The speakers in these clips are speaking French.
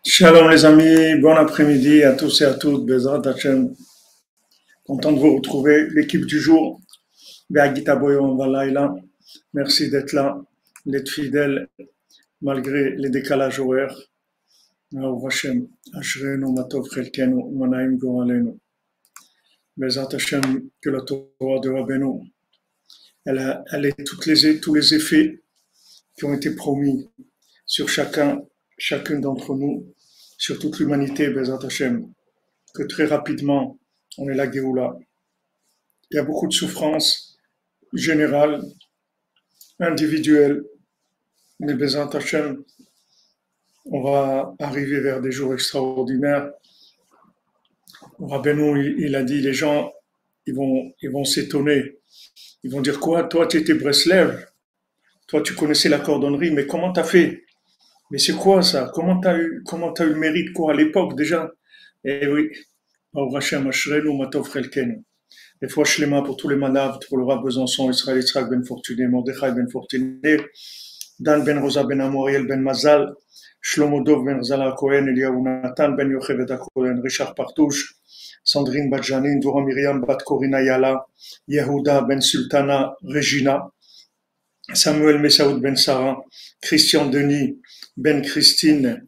Shalom les amis, bon après-midi à tous et à toutes, Bezrat Hashem, content de vous retrouver, l'équipe du jour, Be'agita Boyon Valaïla, merci d'être là, d'être fidèles malgré les décalages horaires, Ahuv Hashem, Ashrenu Matov Chelkenu, Manaim Goralenu, Bezrat Hashem, que la Torah de Rabbeinu, elle est tous les effets qui ont été promis sur chacun d'entre nous, sur toute l'humanité, Bezrat Hashem, que très rapidement, on est la Géoula. Il y a beaucoup de souffrances générales, individuelles, mais Bezrat Hashem, on va arriver vers des jours extraordinaires. Rabbeinu, il a dit, les gens, ils vont s'étonner. Ils vont dire quoi? Toi, tu étais Breslev, toi, tu connaissais la cordonnerie, mais comment tu as fait? Mais c'est quoi ça? Comment tu as eu le mérite quoi à l'époque déjà? Eh oui, Baruch Hashem, Ashrenu Matov Chelkenu. Des fois, Shlema pour tous les malades, pour le Rav Besançon, Israël Yitzhak Ben Fortuné, Mordechai Ben Fortuné, Dan Ben Rosa Ben Amoriel Ben Mazal, Shlomo Dov Ben Zala Cohen, Eliyahu Nathan Ben Yochevet Cohen, Richard Partouche, Sandrine Badjanin, Dora Miriam Bat Corina Yala, Yehuda Ben Sultana Regina, Samuel Messaoud Ben Sarah, Christian Denis Ben Christine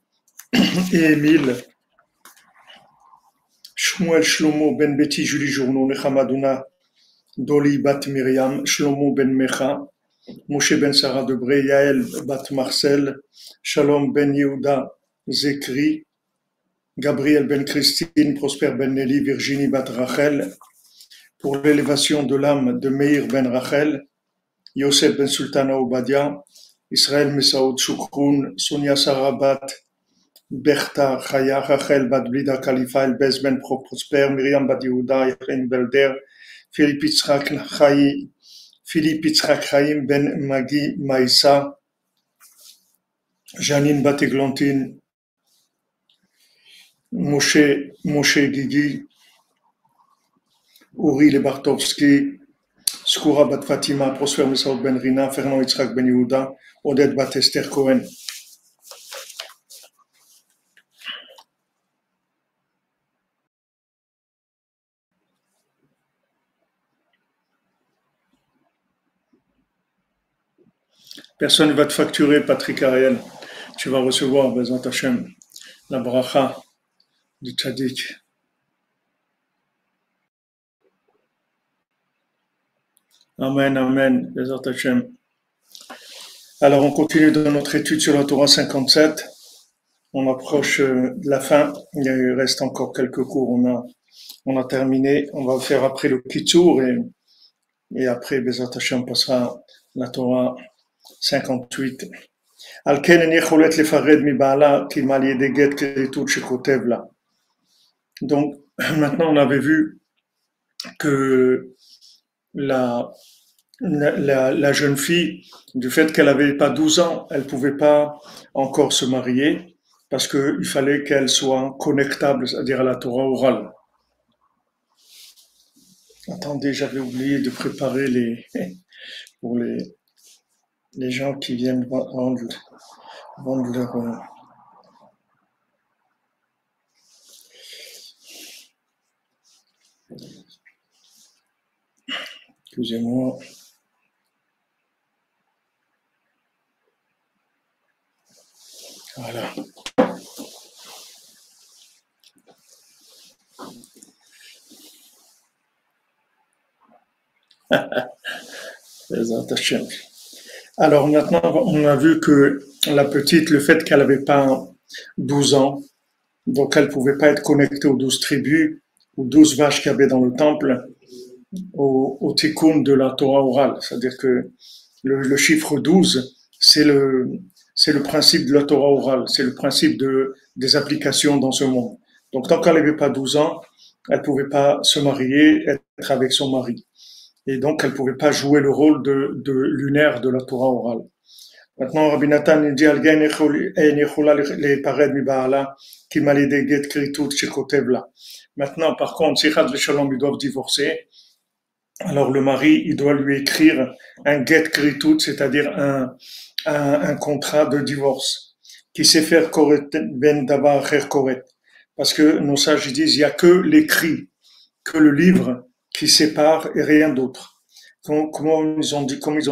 et Émile, Shmuel Shlomo Ben Betty Julie Journeau, Nechamadouna Doli Bat Myriam, Shlomo Ben Mecha, Moshe Ben Sarah Debré, Yael Bat Marcel, Shalom Ben Yehuda Zekri, Gabriel Ben Christine, Prosper Ben Nelly, Virginie Bat Rachel, pour l'élévation de l'âme de Meir Ben Rachel, Yosef Ben Sultana Obadia, Israël Messaoud Shukroun, Sonia Sarabat, Bertha Chaya, Rachel Bat Blida Khalifa, Elbez Ben Prosper, Myriam Bat Yehuda, Irene Belder, Philippe Yitzhak Chaim Ben Magi Maïssa, Janine Bat Eglantine, Moshe Gigi, Uri Lebartovski, Skoura Bat Fatima, Prosper Messaoud Ben Rina, Fernand Yitzhak Ben Yehuda, Odette Bat Esther Cohen. Personne ne va te facturer, Patrick Ariel. Tu vas recevoir, Bezat Hashem, la bracha du Tzadik. Amen, amen, Bezat Hashem. Alors, on continue dans notre étude sur la Torah 57. On approche de la fin. Il reste encore quelques cours. On a terminé. On va faire après le Kitsur et après, Bezat Hashem passera la Torah 58. על כן איני יכולת לפרד מבעלה כי על ידי גט כריתות שכותב לה. Donc, maintenant on avait vu que la jeune fille, du fait qu'elle n'avait pas 12 ans, elle ne pouvait pas encore se marier parce qu'il fallait qu'elle soit connectable, c'est-à-dire à la Torah orale. Attendez, j'avais oublié de préparer pour les gens qui viennent vendre leur... Excusez-moi. Voilà. Alors maintenant, on a vu que la petite, le fait qu'elle n'avait pas 12 ans, donc elle ne pouvait pas être connectée aux 12 tribus, aux 12 vaches qu'il y avait dans le temple, au tikkun de la Torah orale. C'est-à-dire que le chiffre 12, c'est le principe de la Torah orale, c'est le principe des applications dans ce monde. Donc tant qu'elle n'avait pas 12 ans, elle ne pouvait pas se marier, être avec son mari. Et donc, elle ne pouvait pas jouer le rôle de lunaire de la Torah orale. Maintenant, Rabbi Nathan dit Maintenant, par contre, si Chad Shalom, ils doivent divorcer, alors le mari, il doit lui écrire un get kritut, c'est-à-dire un contrat de divorce, qui sait faire ben davar koret. Parce que nos sages disent, il n'y a que l'écrit, que le livre, qui sépare et rien d'autre. Comme ils ont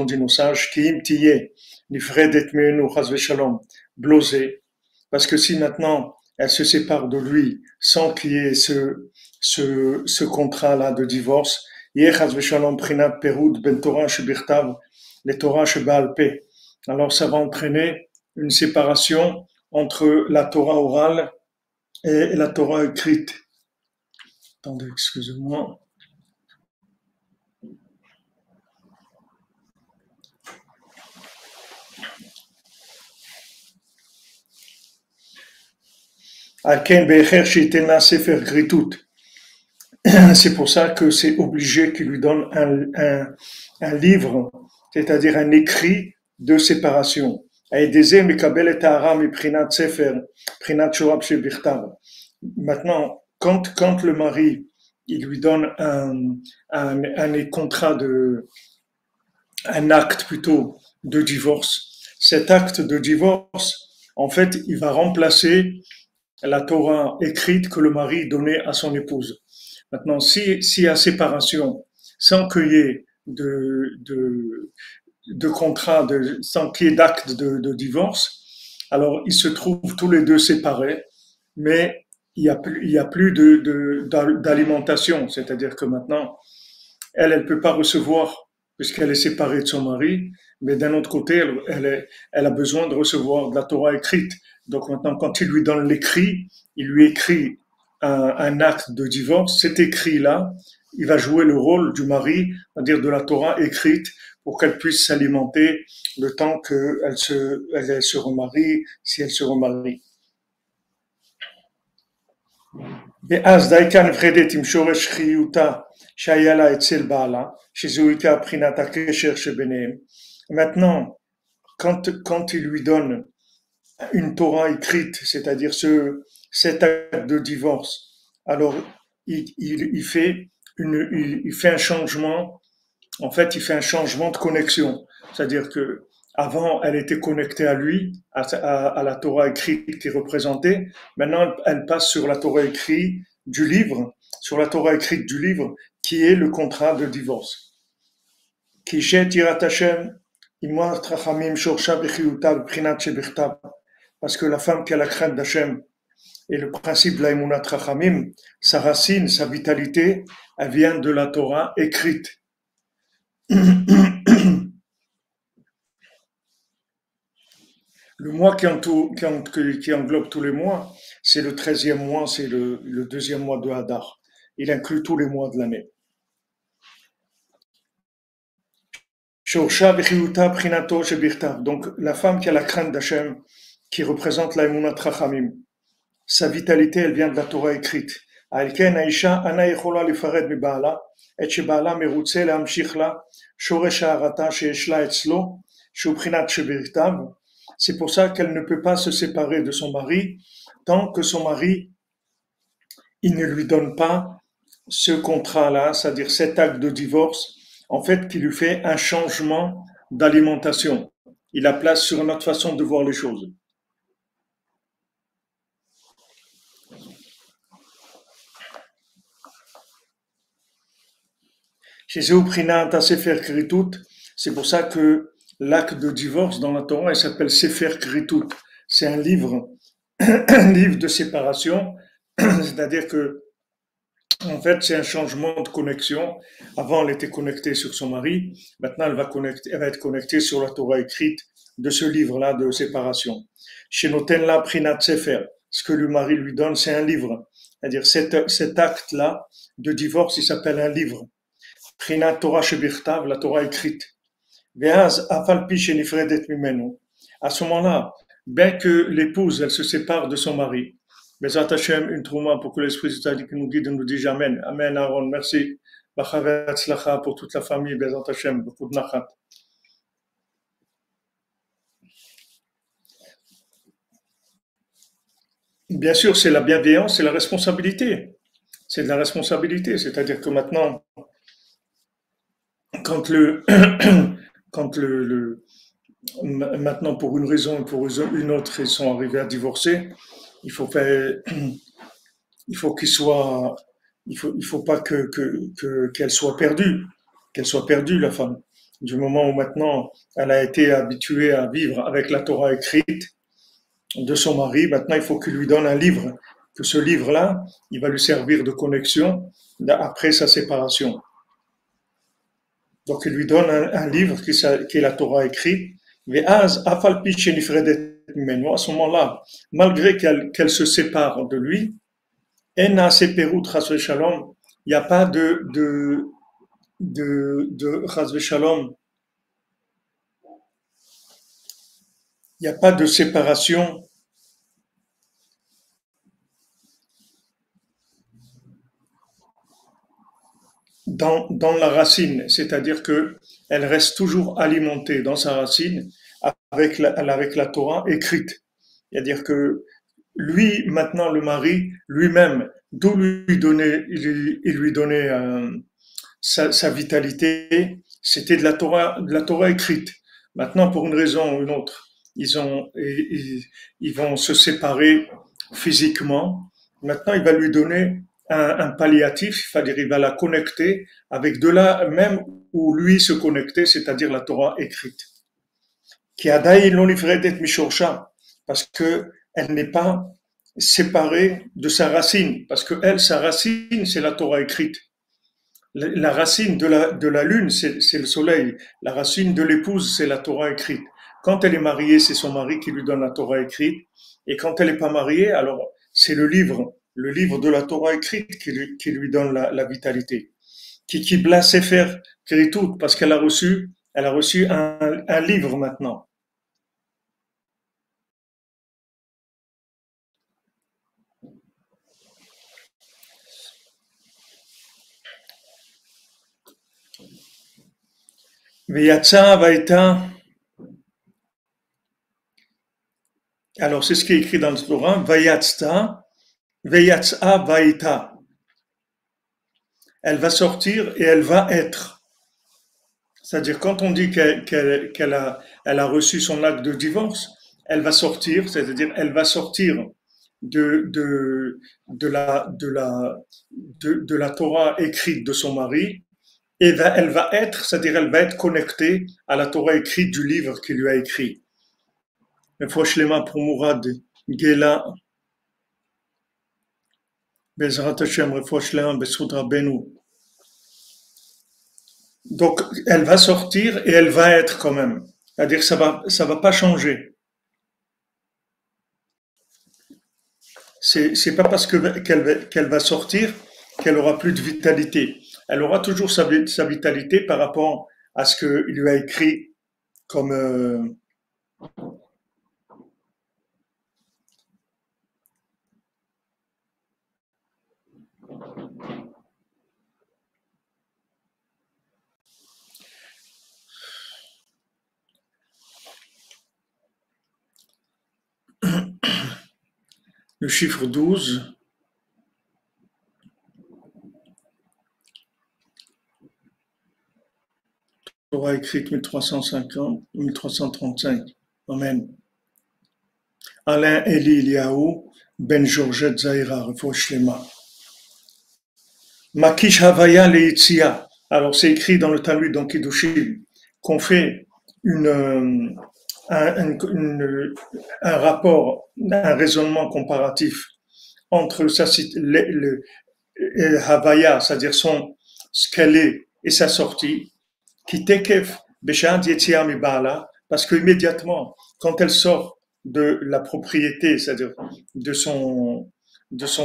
dit nos sages, Kiim tiye, nifred et meenu chas v'shalom, blosé. Parce que si maintenant elle se sépare de lui sans qu'il y ait ce contrat-là de divorce, yeh chas v'shalom prinat perud ben Torah shebirtav, les Torah sheba'al peh. Alors ça va entraîner une séparation entre la Torah orale et la Torah écrite. Attendez, excusez-moi. C'est pour ça que c'est obligé qu'il lui donne un livre, c'est-à-dire un écrit de séparation. Maintenant, quand le mari il lui donne un contrat un acte plutôt de divorce, cet acte de divorce, en fait, il va remplacer la Torah écrite que le mari donnait à son épouse. Maintenant, s'il y a séparation, sans qu'il y ait de contrat, sans qu'il y ait d'acte de divorce, alors ils se trouvent tous les deux séparés, mais il y a plus d'alimentation, c'est-à-dire que maintenant, elle ne peut pas recevoir, puisqu'elle est séparée de son mari, mais d'un autre côté, elle a besoin de recevoir de la Torah écrite. Donc maintenant, quand il lui donne l'écrit, il lui écrit un acte de divorce. Cet écrit-là, il va jouer le rôle du mari, c'est-à-dire de la Torah écrite, pour qu'elle puisse s'alimenter le temps elle se remarie, si elle se remarie. ואז דייקה נפרדת עם שורש חיותה שהיה לה אצל בעלה, שזהו עיקר בחינת הקשר שביניהם. Maintenant, quand il lui donne une Torah écrite, c'est-à-dire cet acte de divorce, alors il fait il fait un changement, en fait, il fait un changement de connexion. C'est-à-dire que avant, elle était connectée à lui, à la Torah écrite qui représentait. Maintenant, elle passe sur la Torah écrite du livre, sur la Torah écrite du livre, qui est le contrat de divorce. Qui parce que la femme qui a la crainte d'Hachem et le principe de la Emunat Rachamim, sa racine, sa vitalité, elle vient de la Torah écrite. Le mois qui englobe tous les mois, c'est le 13e mois, c'est le deuxième mois de Hadar. Il inclut tous les mois de l'année. Donc, la femme qui a la crainte d'Hachem, qui représente la Emunat Rachamim, sa vitalité, elle vient de la Torah écrite. C'est pour ça qu'elle ne peut pas se séparer de son mari tant que son mari il ne lui donne pas ce contrat-là, c'est-à-dire cet acte de divorce, en fait, qui lui fait un changement d'alimentation. Il la place sur une autre façon de voir les choses. Chez Zéoprina, Sefer Kritut, c'est pour ça que l'acte de divorce dans la Torah, il s'appelle Sefer Kritut. C'est un livre de séparation, c'est-à-dire que en fait, c'est un changement de connexion. Avant, elle était connectée sur son mari. Maintenant, elle va être connectée sur la Torah écrite de ce livre-là de séparation. Chez Notenla Prinat Sefer, ce que le mari lui donne, c'est un livre. C'est-à-dire cet acte-là de divorce, il s'appelle un livre. Prinat Torah Shebirtav, la Torah écrite. Veaz Afalpi Shenifredet Mimenu. À ce moment-là, bien que l'épouse, elle se sépare de son mari, Bezat Hashem, une trouma pour que l'Esprit Tzaddik nous guide et nous dise Amen. Amen, Aaron, merci. Bachavet Tzlacha pour toute la famille, Bezat Hashem, beaucoup de nachat. Bien sûr, c'est la bienveillance, c'est la responsabilité. C'est de la responsabilité, c'est-à-dire que maintenant, quand maintenant pour une raison ou pour une autre, ils sont arrivés à divorcer, il faut qu'il soit, il faut pas qu'elle soit perdue, la femme. Du moment où maintenant elle a été habituée à vivre avec la Torah écrite de son mari, maintenant il faut qu'il lui donne un livre, que ce livre-là, il va lui servir de connexion après sa séparation. Donc il lui donne un livre qui est la Torah écrite. À ce moment-là, malgré qu'elle se sépare de lui, il n'y a pas de chas v'shalom, il n'y a pas de séparation dans la racine, c'est-à-dire que elle reste toujours alimentée dans sa racine avec la Torah écrite. C'est-à-dire que lui, maintenant, le mari, lui-même, d'où il lui donnait sa vitalité, c'était de la Torah écrite. Maintenant, pour une raison ou une autre, ils vont se séparer physiquement. Maintenant, il va lui donner un palliatif, c'est-à-dire il va la connecter avec de là même où lui se connectait, c'est-à-dire la Torah écrite. Qui a parce que elle n'est pas séparée de sa racine, parce que elle, sa racine, c'est la Torah écrite. La racine de la lune, c'est le soleil. La racine de l'épouse, c'est la Torah écrite. Quand elle est mariée, c'est son mari qui lui donne la Torah écrite. Et quand elle n'est pas mariée, alors c'est le livre de la Torah écrite qui lui donne la vitalité. Qui bla sefer kritut, parce qu'elle a reçu Elle a reçu un livre maintenant. Veyatsa Vaïta. Alors, c'est ce qui est écrit dans le Torah. Vayatsa, Veyatsa Vaïta. Elle va sortir et elle va être. C'est-à-dire, quand on dit qu'elle a reçu son acte de divorce, elle va sortir, c'est-à-dire, elle va sortir de, de, de la Torah écrite de son mari, et elle va être, c'est-à-dire, elle va être connectée à la Torah écrite du livre qu'il lui a écrit. Foshlema pour Mourad Gela, Bezrat Hashem, Refoshlema, Besud Rabbeinu. Donc, elle va sortir et elle va être quand même. C'est-à-dire que ça va pas changer. C'est pas parce qu'elle va sortir qu'elle aura plus de vitalité. Elle aura toujours sa vitalité par rapport à ce qu'il lui a écrit comme le chiffre 12. Torah écrite 1350, 1335. Amen. Alain Eli Eliaou, Ben Georgette Zahira, Refoua Shlema. Makish Havaya Leitzia. Alors, c'est écrit dans le Talmud, dans Kiddushim, qu'on fait un rapport, un raisonnement comparatif entre le Havaya, c'est-à-dire ce qu'elle est et sa sortie, qui tekef Beshad Yetzia Mibala, parce qu'immédiatement, quand elle sort de la propriété, c'est-à-dire de son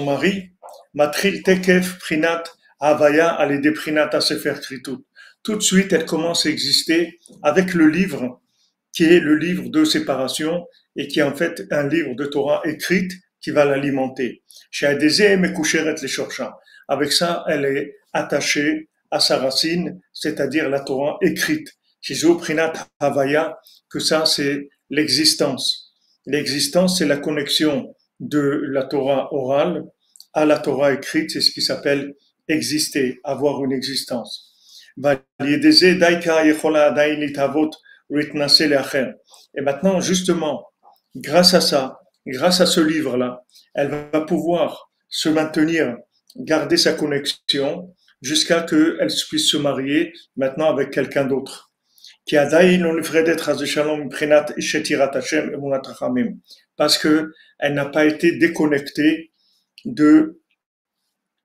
mari, Matril Tekef Prinat Havaya Alede Prinat Sefer Kritut. Tout de suite, elle commence à exister avec le livre, qui est le livre de séparation et qui est en fait un livre de Torah écrite qui va l'alimenter. Avec ça, elle est attachée à sa racine, c'est-à-dire la Torah écrite. Prinat Havaya, que ça, c'est l'existence. L'existence, c'est la connexion de la Torah orale à la Torah écrite, c'est ce qui s'appelle exister, avoir une existence. Et maintenant, justement, grâce à ça, grâce à ce livre-là, elle va pouvoir se maintenir, garder sa connexion jusqu'à qu'elle puisse se marier maintenant avec quelqu'un d'autre. Parce que elle n'a pas été déconnectée de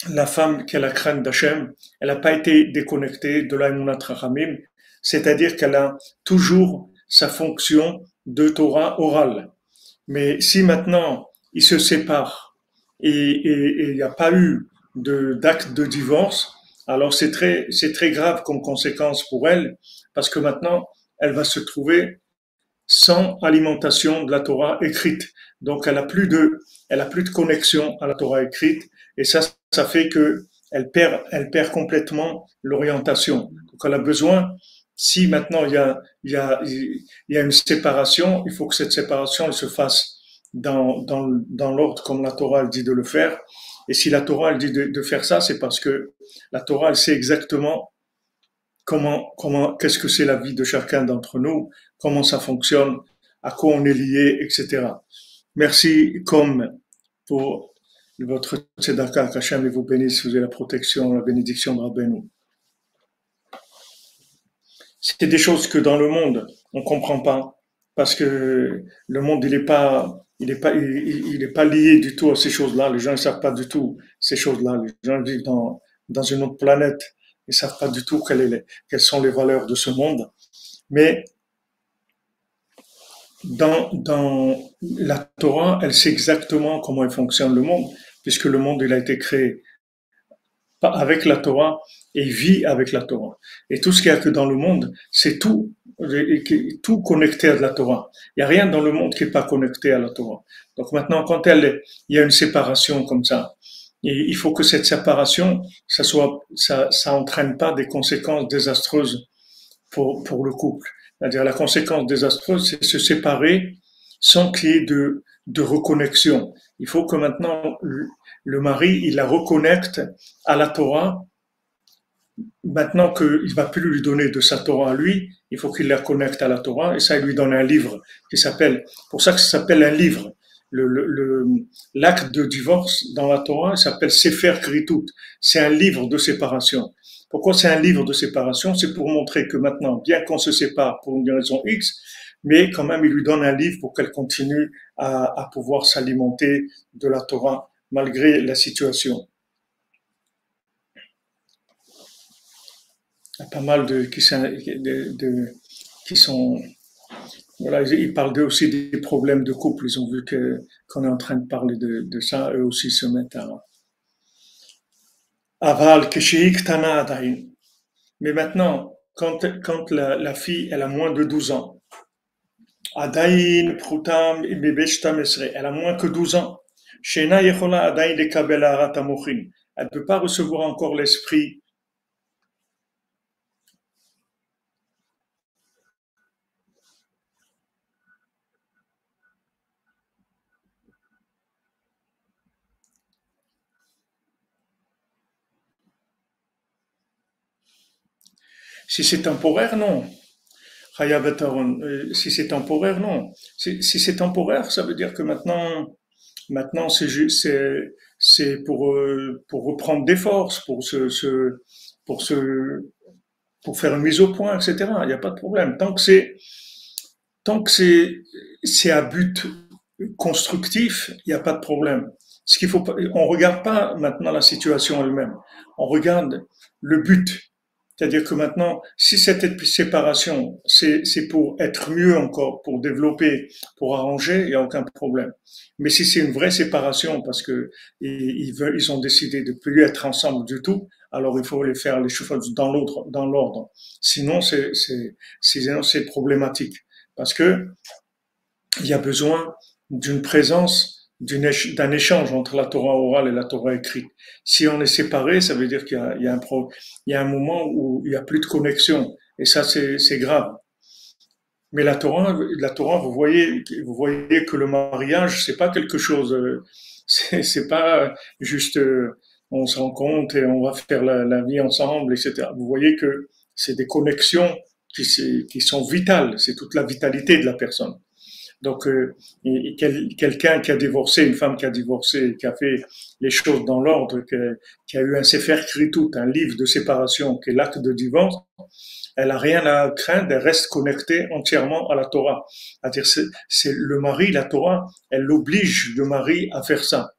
la femme qui a la crainte d'Hachem, elle n'a pas été déconnectée de l'Aïmounat Rachamim, c'est-à-dire qu'elle a toujours sa fonction de Torah orale. Mais si maintenant ils se séparent et il n'y a pas eu d'acte de divorce, alors c'est très grave comme conséquence pour elle, parce que maintenant elle va se trouver sans alimentation de la Torah écrite. Donc elle a plus de connexion à la Torah écrite, et ça fait que elle perd complètement l'orientation. Donc elle a besoin, si maintenant il y a une séparation, il faut que cette séparation elle se fasse dans l'ordre comme la Torah elle dit de le faire. Et si la Torah elle dit de faire ça, c'est parce que la Torah elle sait exactement qu'est-ce que c'est la vie de chacun d'entre nous, comment ça fonctionne, à quoi on est lié, etc. Merci comme pour votre tzedaka, qu'Hachem vous bénisse, vous avez la protection, la bénédiction de Rabbeinu. C'est des choses que dans le monde, on comprend pas, parce que le monde, il est pas lié du tout à ces choses-là. Les gens ne savent pas du tout ces choses-là. Les gens vivent dans une autre planète. Ils savent pas du tout quelles sont les valeurs de ce monde. Mais dans la Torah, elle sait exactement comment il fonctionne le monde, puisque le monde, il a été créé avec la Torah et vit avec la Torah. Et tout ce qu'il y a que dans le monde, c'est tout connecté à de la Torah. Il n'y a rien dans le monde qui n'est pas connecté à la Torah. Donc maintenant, il y a une séparation comme ça, et il faut que cette séparation, ça entraîne pas des conséquences désastreuses pour le couple. C'est-à-dire la conséquence désastreuse, c'est se séparer sans qu'il y ait de reconnexion. Il faut que maintenant le mari, il la reconnecte à la Torah. Maintenant qu'il ne va plus lui donner de sa Torah à lui, il faut qu'il la connecte à la Torah, et ça, il lui donne un livre qui s'appelle, pour ça que ça s'appelle un livre. L'acte de divorce dans la Torah, il s'appelle Sefer Kritut. C'est un livre de séparation. Pourquoi c'est un livre de séparation? C'est pour montrer que maintenant, bien qu'on se sépare pour une raison X, mais quand même, il lui donne un livre pour qu'elle continue à pouvoir s'alimenter de la Torah malgré la situation. Il y a pas mal qui sont voilà, ils parlent d'eux aussi des problèmes de couple. Ils ont vu qu'on est en train de parler de ça. Eux aussi se mettent à aval kesheik tana adain. Mais maintenant, quand la fille elle a moins de 12 ans, adain prutam bebeshtam esre, elle a moins que 12 ans. Shena yechola adain lekabel harat hamochin. Elle ne peut pas recevoir encore l'esprit. Si c'est temporaire, non. Si c'est temporaire, non. Si c'est temporaire, ça veut dire que maintenant c'est pour reprendre des forces, pour se, pour faire une mise au point, etc. Il n'y a pas de problème. Tant que c'est à but constructif, il n'y a pas de problème. Ce qu'il faut pas, on regarde pas maintenant la situation elle-même. On regarde le but. C'est-à-dire que maintenant, si cette séparation, c'est pour être mieux encore, pour développer, pour arranger, il n'y a aucun problème. Mais si c'est une vraie séparation, parce que ils ont décidé de plus être ensemble du tout, alors il faut les faire les choses dans l'ordre. Sinon c'est problématique. Parce que il y a besoin d'une présence, d'un échange entre la Torah orale et la Torah écrite. Si on est séparé, ça veut dire qu'il y a un moment où il n'y a plus de connexion. Et ça, c'est grave. Mais la Torah, vous voyez que le mariage, c'est pas quelque chose, c'est pas juste, on se rencontre et on va faire la vie ensemble, etc. Vous voyez que c'est des connexions qui sont vitales. C'est toute la vitalité de la personne. Donc, quelqu'un qui a divorcé, une femme qui a divorcé, qui a fait les choses dans l'ordre, qui a eu un Sefer Kritut, un livre de séparation, qui est l'acte de divorce, elle a rien à craindre, elle reste connectée entièrement à la Torah. C'est-à-dire, c'est le mari, la Torah, elle oblige le mari à faire ça.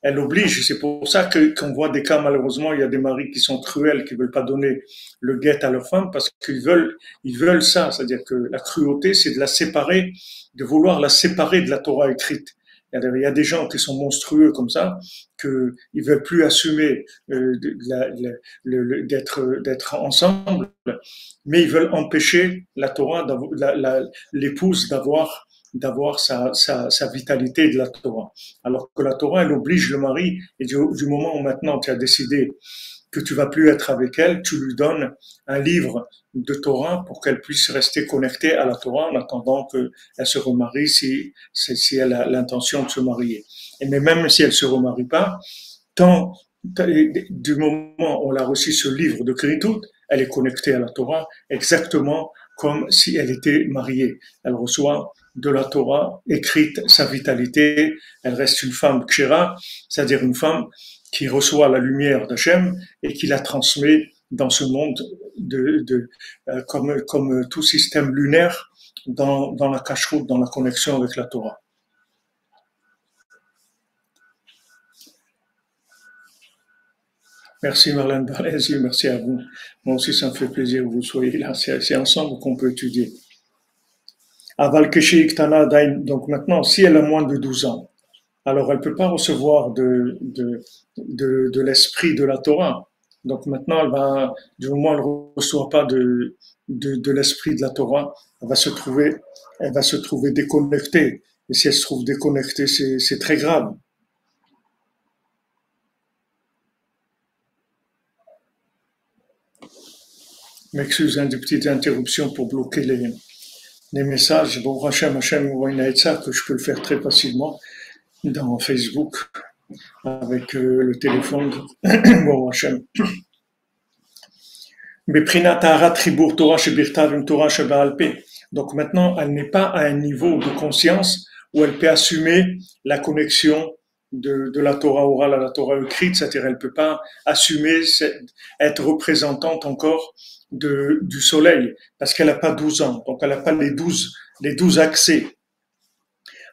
Elle oblige. C'est pour ça qu'on voit des cas, malheureusement, il y a des maris qui sont cruels, qui veulent pas donner le guet à leur femme parce ils veulent ça. C'est-à-dire que la cruauté, c'est de la séparer, de vouloir la séparer de la Torah écrite. Il y a des gens qui sont monstrueux comme ça, qu'ils veulent plus assumer d'être ensemble, mais ils veulent empêcher la Torah, l'épouse d'avoir sa vitalité de la Torah. Alors que la Torah, elle oblige le mari, et du moment où maintenant tu as décidé que tu vas plus être avec elle, tu lui donnes un livre de Torah pour qu'elle puisse rester connectée à la Torah en attendant qu'elle se remarie si elle a l'intention de se marier. Et mais même si elle se remarie pas, du moment où elle a reçu ce livre de Kritut, elle est connectée à la Torah exactement comme si elle était mariée. Elle reçoit de la Torah écrite sa vitalité. Elle reste une femme kshera, c'est-à-dire une femme qui reçoit la lumière d'Hachem et qui la transmet dans ce monde comme tout système lunaire dans la cacheroute, dans la connexion avec la Torah. Merci Marlène Barlési, merci à vous. Moi aussi, ça me fait plaisir que vous soyez là. C'est ensemble qu'on peut étudier. Aval Keshi Iktana Dain. Donc maintenant, si elle a moins de 12 ans, alors elle ne peut pas recevoir de l'esprit de la Torah. Donc maintenant, du moment où elle ne reçoit pas de l'esprit de la Torah, elle va se trouver déconnectée. Et si elle se trouve déconnectée, c'est très grave. M'excuse, hein, des petites interruptions pour bloquer les messages. Bon, Hachem m'envoie une aïtza que je peux le faire très facilement dans Facebook avec le téléphone. Bon, Hachem. Beprinat Taharat Tribur Torah Shebirtav Im Torah Sheba'al Peh. Donc maintenant, elle n'est pas à un niveau de conscience où elle peut assumer la connexion de la Torah orale à la Torah écrite, c'est-à-dire elle ne peut pas assumer être représentante encore du soleil, parce qu'elle n'a pas 12 ans, donc elle n'a pas les 12 accès.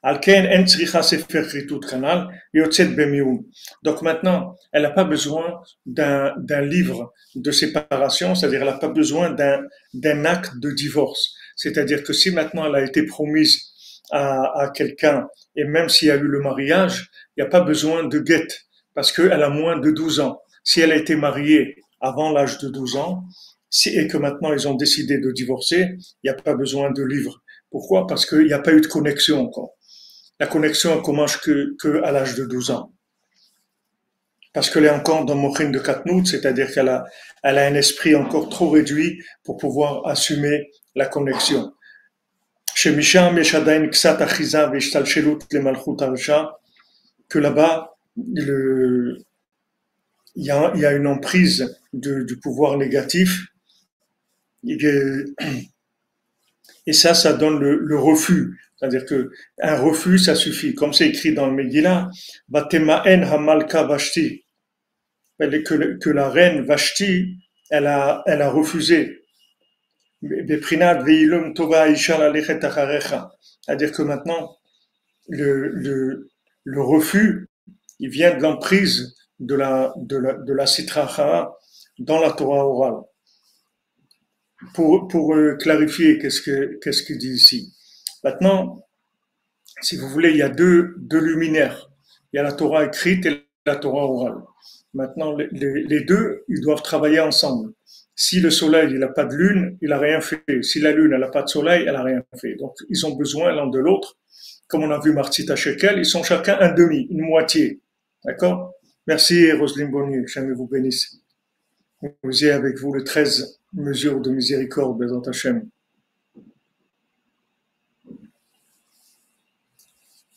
Donc maintenant, elle n'a pas besoin d'un livre de séparation, c'est-à-dire elle n'a pas besoin d'un acte de divorce. C'est-à-dire que si maintenant elle a été promise à quelqu'un, et même s'il y a eu le mariage, il n'y a pas besoin de guet, parce qu'elle a moins de 12 ans. Si elle a été mariée avant l'âge de 12 ans, et que maintenant ils ont décidé de divorcer, il n'y a pas besoin de livre. Pourquoi? Parce qu'il n'y a pas eu de connexion encore. La connexion commence que à l'âge de 12 ans. Parce qu'elle est encore dans Mochin de Katnout, c'est-à-dire elle a un esprit encore trop réduit pour pouvoir assumer la connexion. Chez Misham, Yeshadain, Ksat, Achiza, Veshtalshelut, le Malchut Arsha, que là-bas, il y a une emprise du pouvoir négatif, et ça donne le refus. C'est-à-dire que un refus, ça suffit. Comme c'est écrit dans le Megillah, Batemaen Hamalka Vashti, que la reine Vashti, elle a refusé. C'est-à-dire que maintenant, le refus, il vient de l'emprise de la Sitra Achara dans la Torah orale. Pour clarifier, qu'est-ce qu'il dit ici? Maintenant, si vous voulez, il y a deux luminaires. Il y a la Torah écrite et la Torah orale. Maintenant, les deux, ils doivent travailler ensemble. Si le soleil, il n'a pas de lune, il n'a rien fait. Si la lune, elle n'a pas de soleil, elle n'a rien fait. Donc, ils ont besoin l'un de l'autre. Comme on a vu Martita Shekel, ils sont chacun un demi, une moitié. D'accord? Merci, Roselyne Bonnier. Jamais vous bénisse. Vous êtes avec vous le 13 mesures de miséricorde, Bezat Hashem.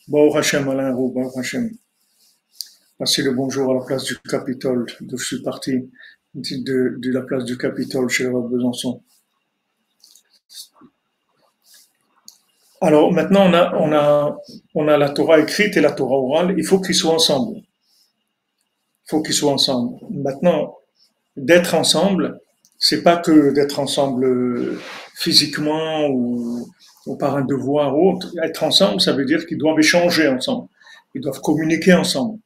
Baruch Hashem, Alain Roux, Baruch Hashem. Passez le bonjour à la place du Capitole, d'où je suis parti, de la place du Capitole chez le roi de Besançon. Alors maintenant, on a la Torah écrite et la Torah orale, il faut qu'ils soient ensemble. Il faut qu'ils soient ensemble. Maintenant, d'être ensemble, c'est pas que d'être ensemble physiquement ou par un devoir ou autre. Être ensemble, ça veut dire qu'ils doivent échanger ensemble. Ils doivent communiquer ensemble.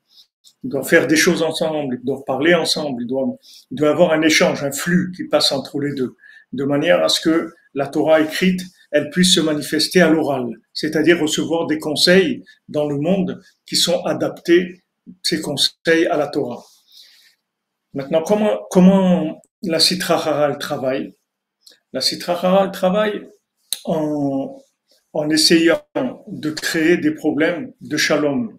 Ils doivent faire des choses ensemble. Ils doivent parler ensemble. Il doit y avoir un échange, un flux qui passe entre les deux. De manière à ce que la Torah écrite, elle puisse se manifester à l'oral. C'est-à-dire recevoir des conseils dans le monde qui sont adaptés, ces conseils, à la Torah. Maintenant, comment la Sitra Achara travaille? La Sitra Achara travaille en essayant de créer des problèmes de shalom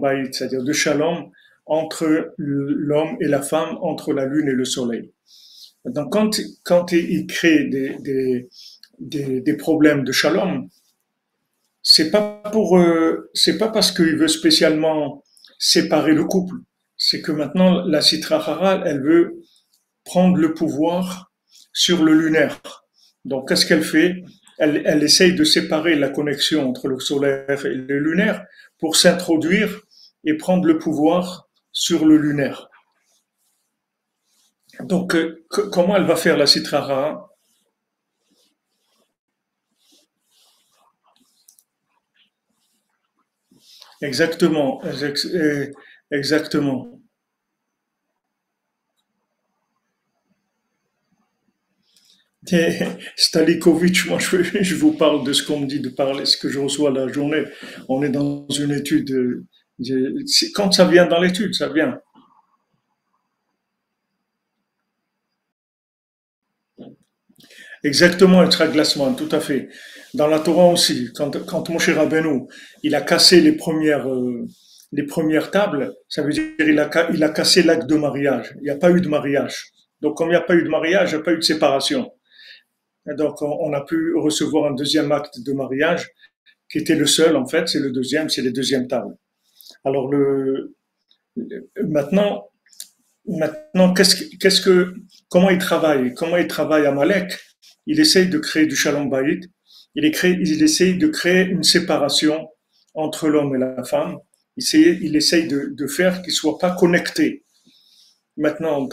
bayit, c'est-à-dire de shalom entre l'homme et la femme, entre la lune et le soleil. Donc, quand il crée des problèmes de shalom, c'est pas parce qu'il veut spécialement séparer le couple. C'est que maintenant, la Sitra Achara, elle veut prendre le pouvoir sur le lunaire. Donc, qu'est-ce qu'elle fait? Elle essaye de séparer la connexion entre le solaire et le lunaire pour s'introduire et prendre le pouvoir sur le lunaire. Donc, comment elle va faire la Sitra Achara? Exactement, exactement. Et Stalikovic, moi je vous parle de ce qu'on me dit de parler, ce que je reçois la journée. On est dans une étude. Quand ça vient dans l'étude, ça vient. Exactement, Yitzhak Glassman, tout à fait. Dans la Torah aussi, quand Moshe Rabbeinu, il a cassé les premières tables, ça veut dire il a cassé l'acte de mariage. Il n'y a pas eu de mariage. Donc, comme il n'y a pas eu de mariage, il n'y a pas eu de séparation. Et donc, on a pu recevoir un deuxième acte de mariage, qui était le seul, en fait, c'est le deuxième, c'est les deuxièmes tables. Alors, maintenant, maintenant, comment il travaille à Malek? Il essaye de créer du shalom bayit. Il essaye de créer une séparation entre l'homme et la femme. Il essaye de faire qu'ils soient pas connectés. Maintenant,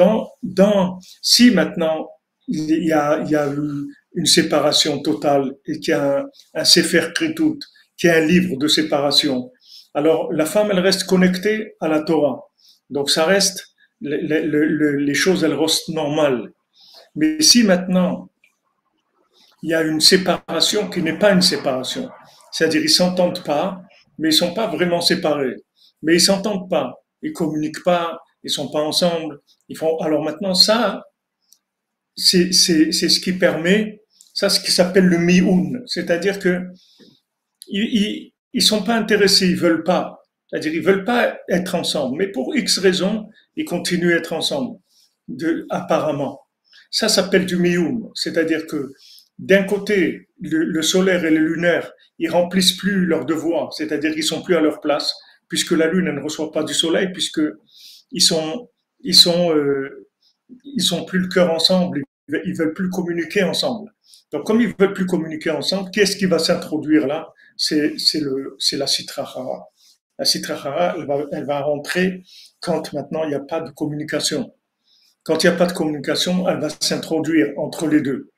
si maintenant il y a eu une séparation totale et qu'il y a un Sefer Kritut, qu'il y a un livre de séparation, alors la femme, elle reste connectée à la Torah. Donc ça reste, les choses, elles restent normales. Mais si maintenant il y a une séparation qui n'est pas une séparation, c'est-à-dire ils s'entendent pas, mais ils sont pas vraiment séparés, mais ils s'entendent pas, ils communiquent pas, ils sont pas ensemble, ils font. Alors maintenant ça, c'est ce qui permet, ça ce qui s'appelle le mioun, c'est-à-dire que ils sont pas intéressés, ils veulent pas, c'est-à-dire ils veulent pas être ensemble, mais pour X raisons, ils continuent à être ensemble, apparemment. Ça s'appelle du mioun, c'est-à-dire que d'un côté, le solaire et le lunaire, ils remplissent plus leur devoir, c'est-à-dire qu'ils sont plus à leur place, puisque la lune elle ne reçoit pas du soleil, puisque ils sont ils sont ils sont plus le cœur ensemble, ils veulent plus communiquer ensemble. Donc comme ils veulent plus communiquer ensemble, qu'est-ce qui va s'introduire là? C'est la citrahara. La citrahara, elle va rentrer quand maintenant il n'y a pas de communication. Quand il n'y a pas de communication, elle va s'introduire entre les deux.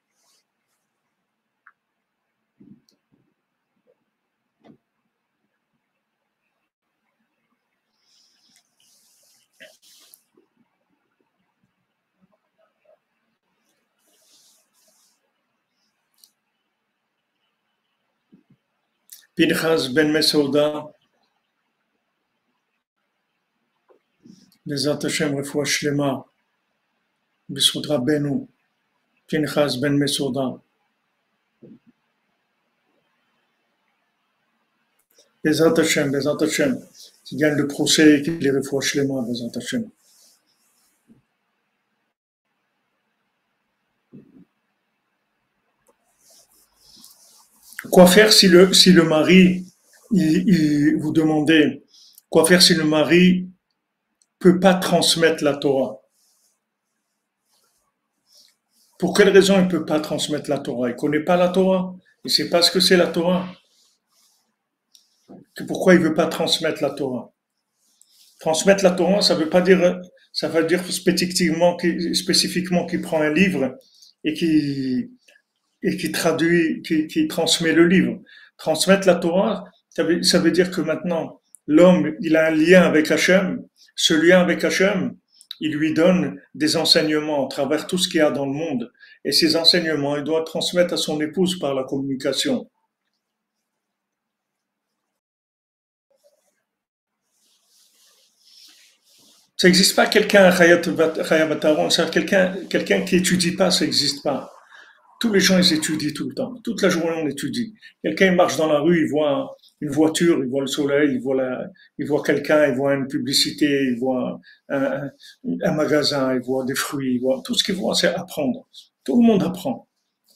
Pinchas ben Mesouda, Bezat Hashem Refoua Shlema, B'zchut Rabbeinu, Pinchas ben Mesouda, Bezat Hashem, qui gagne le procès et qui les Refoua Shlema, Bezat Hashem. Quoi faire si le mari, vous demandez, quoi faire si le mari peut pas transmettre la Torah? Pour quelle raison il peut pas transmettre la Torah? Il connaît pas la Torah? Il sait pas ce que c'est la Torah? Pourquoi il veut pas transmettre la Torah? Transmettre la Torah, ça veut dire spécifiquement qu'il prend un livre et qui traduit, qui transmet le livre. Transmettre la Torah, ça veut dire que maintenant, l'homme, il a un lien avec Hachem. Ce lien avec Hachem, il lui donne des enseignements à travers tout ce qu'il y a dans le monde. Et ces enseignements, il doit transmettre à son épouse par la communication. Ça n'existe pas quelqu'un, quelqu'un qui étudie pas, ça n'existe pas. Tous les gens, ils étudient tout le temps. Toute la journée, on étudie. Quelqu'un il marche dans la rue, il voit une voiture, il voit le soleil, il voit quelqu'un, il voit une publicité, il voit un magasin, il voit des fruits, il voit tout ce qu'il voit, c'est apprendre. Tout le monde apprend.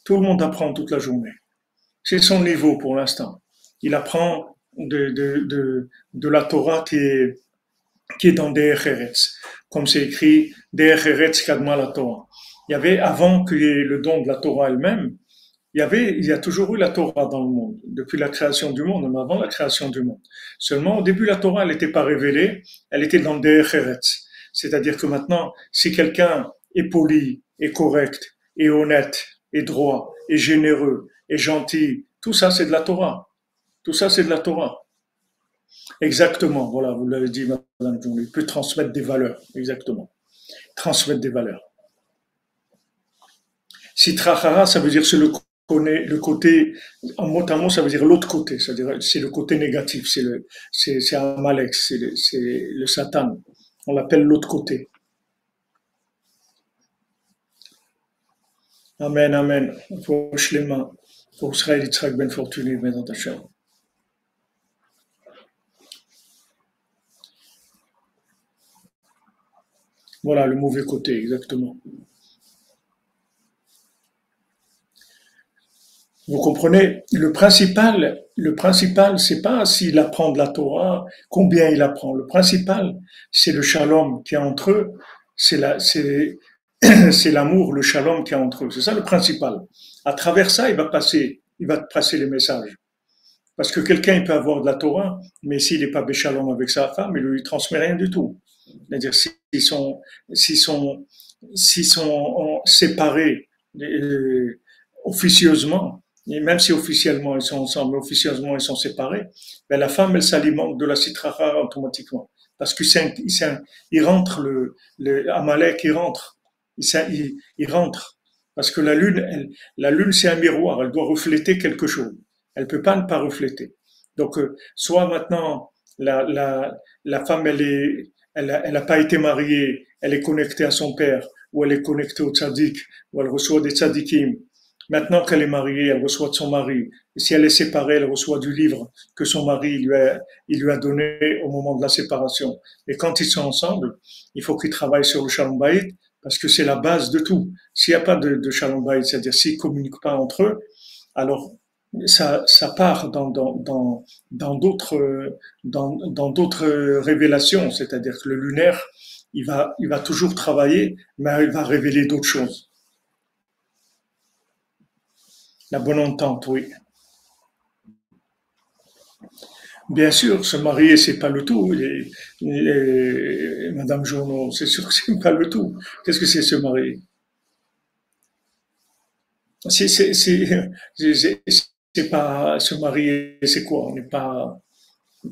Tout le monde apprend toute la journée. C'est son niveau pour l'instant. Il apprend de la Torah qui est dans Derech Eretz. Comme c'est écrit, Derech Eretz Kadma la Torah. Il y avait, avant qu'il y ait le don de la Torah elle-même, il y a toujours eu la Torah dans le monde, depuis la création du monde, même avant la création du monde. Seulement, au début, la Torah, elle n'était pas révélée, elle était dans le Derech Eretz. C'est-à-dire que maintenant, si quelqu'un est poli, est correct, est honnête, est droit, est généreux, est gentil, tout ça, c'est de la Torah. Tout ça, c'est de la Torah. Exactement, voilà, vous l'avez dit, Madame Journée. Il peut transmettre des valeurs, exactement. Transmettre des valeurs. Sitrachara, ça veut dire le côté, en mot à mot, ça veut dire l'autre côté, c'est-à-dire c'est le côté négatif, c'est Amalek, c'est le Satan. On l'appelle l'autre côté. Amen, amen. Pour Shlema, pour Israël Yitzhak Ben Fortuny, Ben Hashem. Voilà, le mauvais côté, exactement. Vous comprenez, le principal, c'est pas s'il apprend de la Torah, combien il apprend. Le principal, c'est le shalom qu'il y a entre eux, c'est l'amour, le shalom qu'il y a entre eux. C'est ça le principal. À travers ça, il va passer les messages. Parce que quelqu'un, il peut avoir de la Torah, mais s'il n'est pas béchalom avec sa femme, il lui transmet rien du tout. C'est-à-dire, s'ils sont, s'ils sont séparés officieusement, et même si officiellement ils sont ensemble, officieusement ils sont séparés, ben la femme, elle s'alimente de la citrara automatiquement. Parce il rentre, le Amalek, il rentre. Il rentre. Parce que la lune, c'est un miroir, elle doit refléter quelque chose. Elle peut pas ne pas refléter. Donc, soit maintenant, la femme, elle a pas été mariée, elle est connectée à son père, ou elle est connectée au tzaddik, ou elle reçoit des tzaddikim. Maintenant qu'elle est mariée, elle reçoit de son mari. Et si elle est séparée, elle reçoit du livre que son mari il lui a donné au moment de la séparation. Et quand ils sont ensemble, il faut qu'ils travaillent sur le shalom bayit, parce que c'est la base de tout. S'il n'y a pas de shalom bayit, c'est-à-dire s'ils communiquent pas entre eux, alors ça part dans d'autres révélations, c'est-à-dire que le lunaire, il va toujours travailler, mais il va révéler d'autres choses. La bonne entente, oui. Bien sûr, se marier, c'est pas le tout. Madame Journeau, c'est sûr que c'est pas le tout. Qu'est-ce que c'est se marier? C'est pas se marier, c'est quoi? On n'est pas,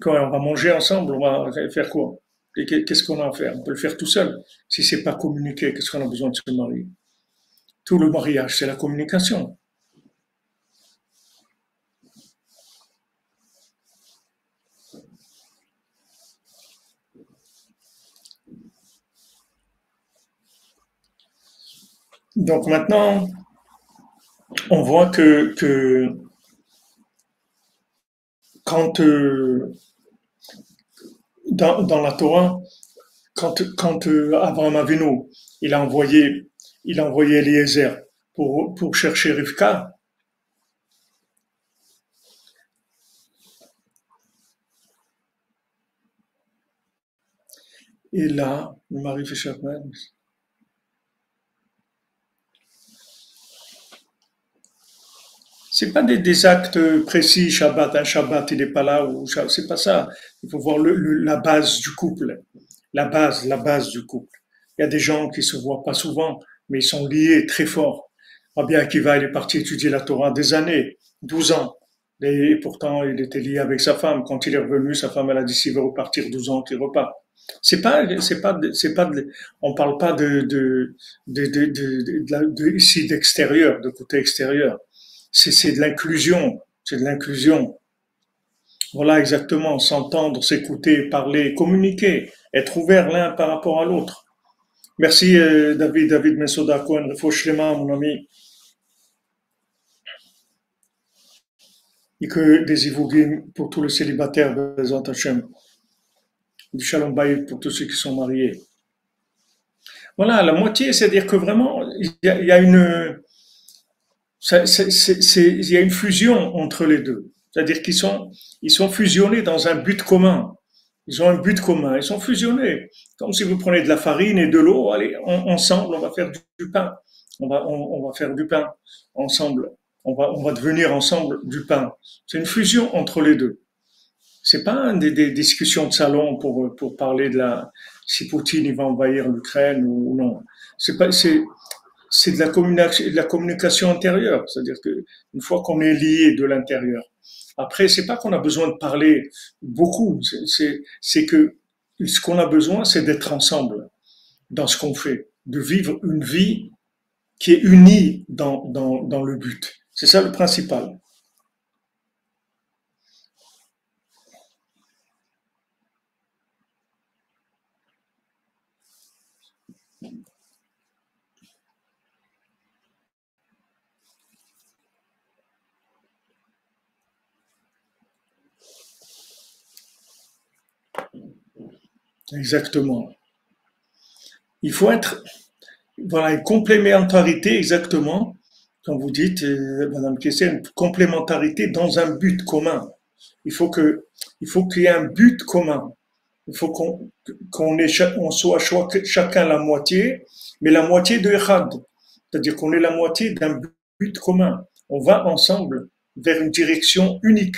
quoi, on va manger ensemble, on va faire quoi? Qu'est-ce qu'on a à faire? On peut le faire tout seul. Si c'est pas communiquer, qu'est-ce qu'on a besoin de se marier? Tout le mariage, c'est la communication. Donc maintenant, on voit que quand dans la Torah, quand Abraham Avinu, il a envoyé, il a envoyé Eliezer pour chercher Rivka, et là, le mari fait Shabbat. C'est pas des actes précis, Shabbat, un Shabbat, il n'est pas là, ou c'est pas ça. Il faut voir la base du couple, la base du couple. Il y a des gens qui se voient pas souvent, mais ils sont liés très fort. Rabbi Akiva, il est parti étudier la Torah des années, 12 ans. Et pourtant, il était lié avec sa femme. Quand il est revenu, sa femme, elle a dit s'il veut repartir 12 ans, qu'il repart. On parle pas ici d'extérieur, de côté extérieur. C'est de l'inclusion. C'est de l'inclusion. Voilà exactement. S'entendre, s'écouter, parler, communiquer, être ouvert l'un par rapport à l'autre. Merci David Mensoda Cohen, Refouach Shlema, mon ami. Et que des ivougim pour tous les célibataires, Bezat Hashem. Du Shalom Bayit pour tous ceux qui sont mariés. Voilà, la moitié, c'est-à-dire que vraiment, il y a une, il y a une fusion entre les deux. C'est-à-dire ils sont fusionnés dans un but commun. Ils ont un but commun. Ils sont fusionnés. Comme si vous prenez de la farine et de l'eau, allez, ensemble, on va faire du pain. On va faire du pain ensemble. On va devenir ensemble du pain. C'est une fusion entre les deux. C'est pas des discussions de salon pour parler si Poutine il va envahir l'Ukraine ou non. C'est de la communication intérieure. C'est-à-dire que une fois qu'on est lié de l'intérieur, après, c'est pas qu'on a besoin de parler beaucoup. C'est que ce qu'on a besoin, c'est d'être ensemble dans ce qu'on fait, de vivre une vie qui est uni dans le but. C'est ça le principal. Exactement. Il faut être, voilà, une complémentarité, exactement, comme vous dites, Madame Kessé, une complémentarité dans un but commun. Il faut que, il faut qu'il y ait un but commun. Il faut on soit chacun la moitié, mais la moitié de Echad. C'est-à-dire qu'on est la moitié d'un but commun. On va ensemble vers une direction unique.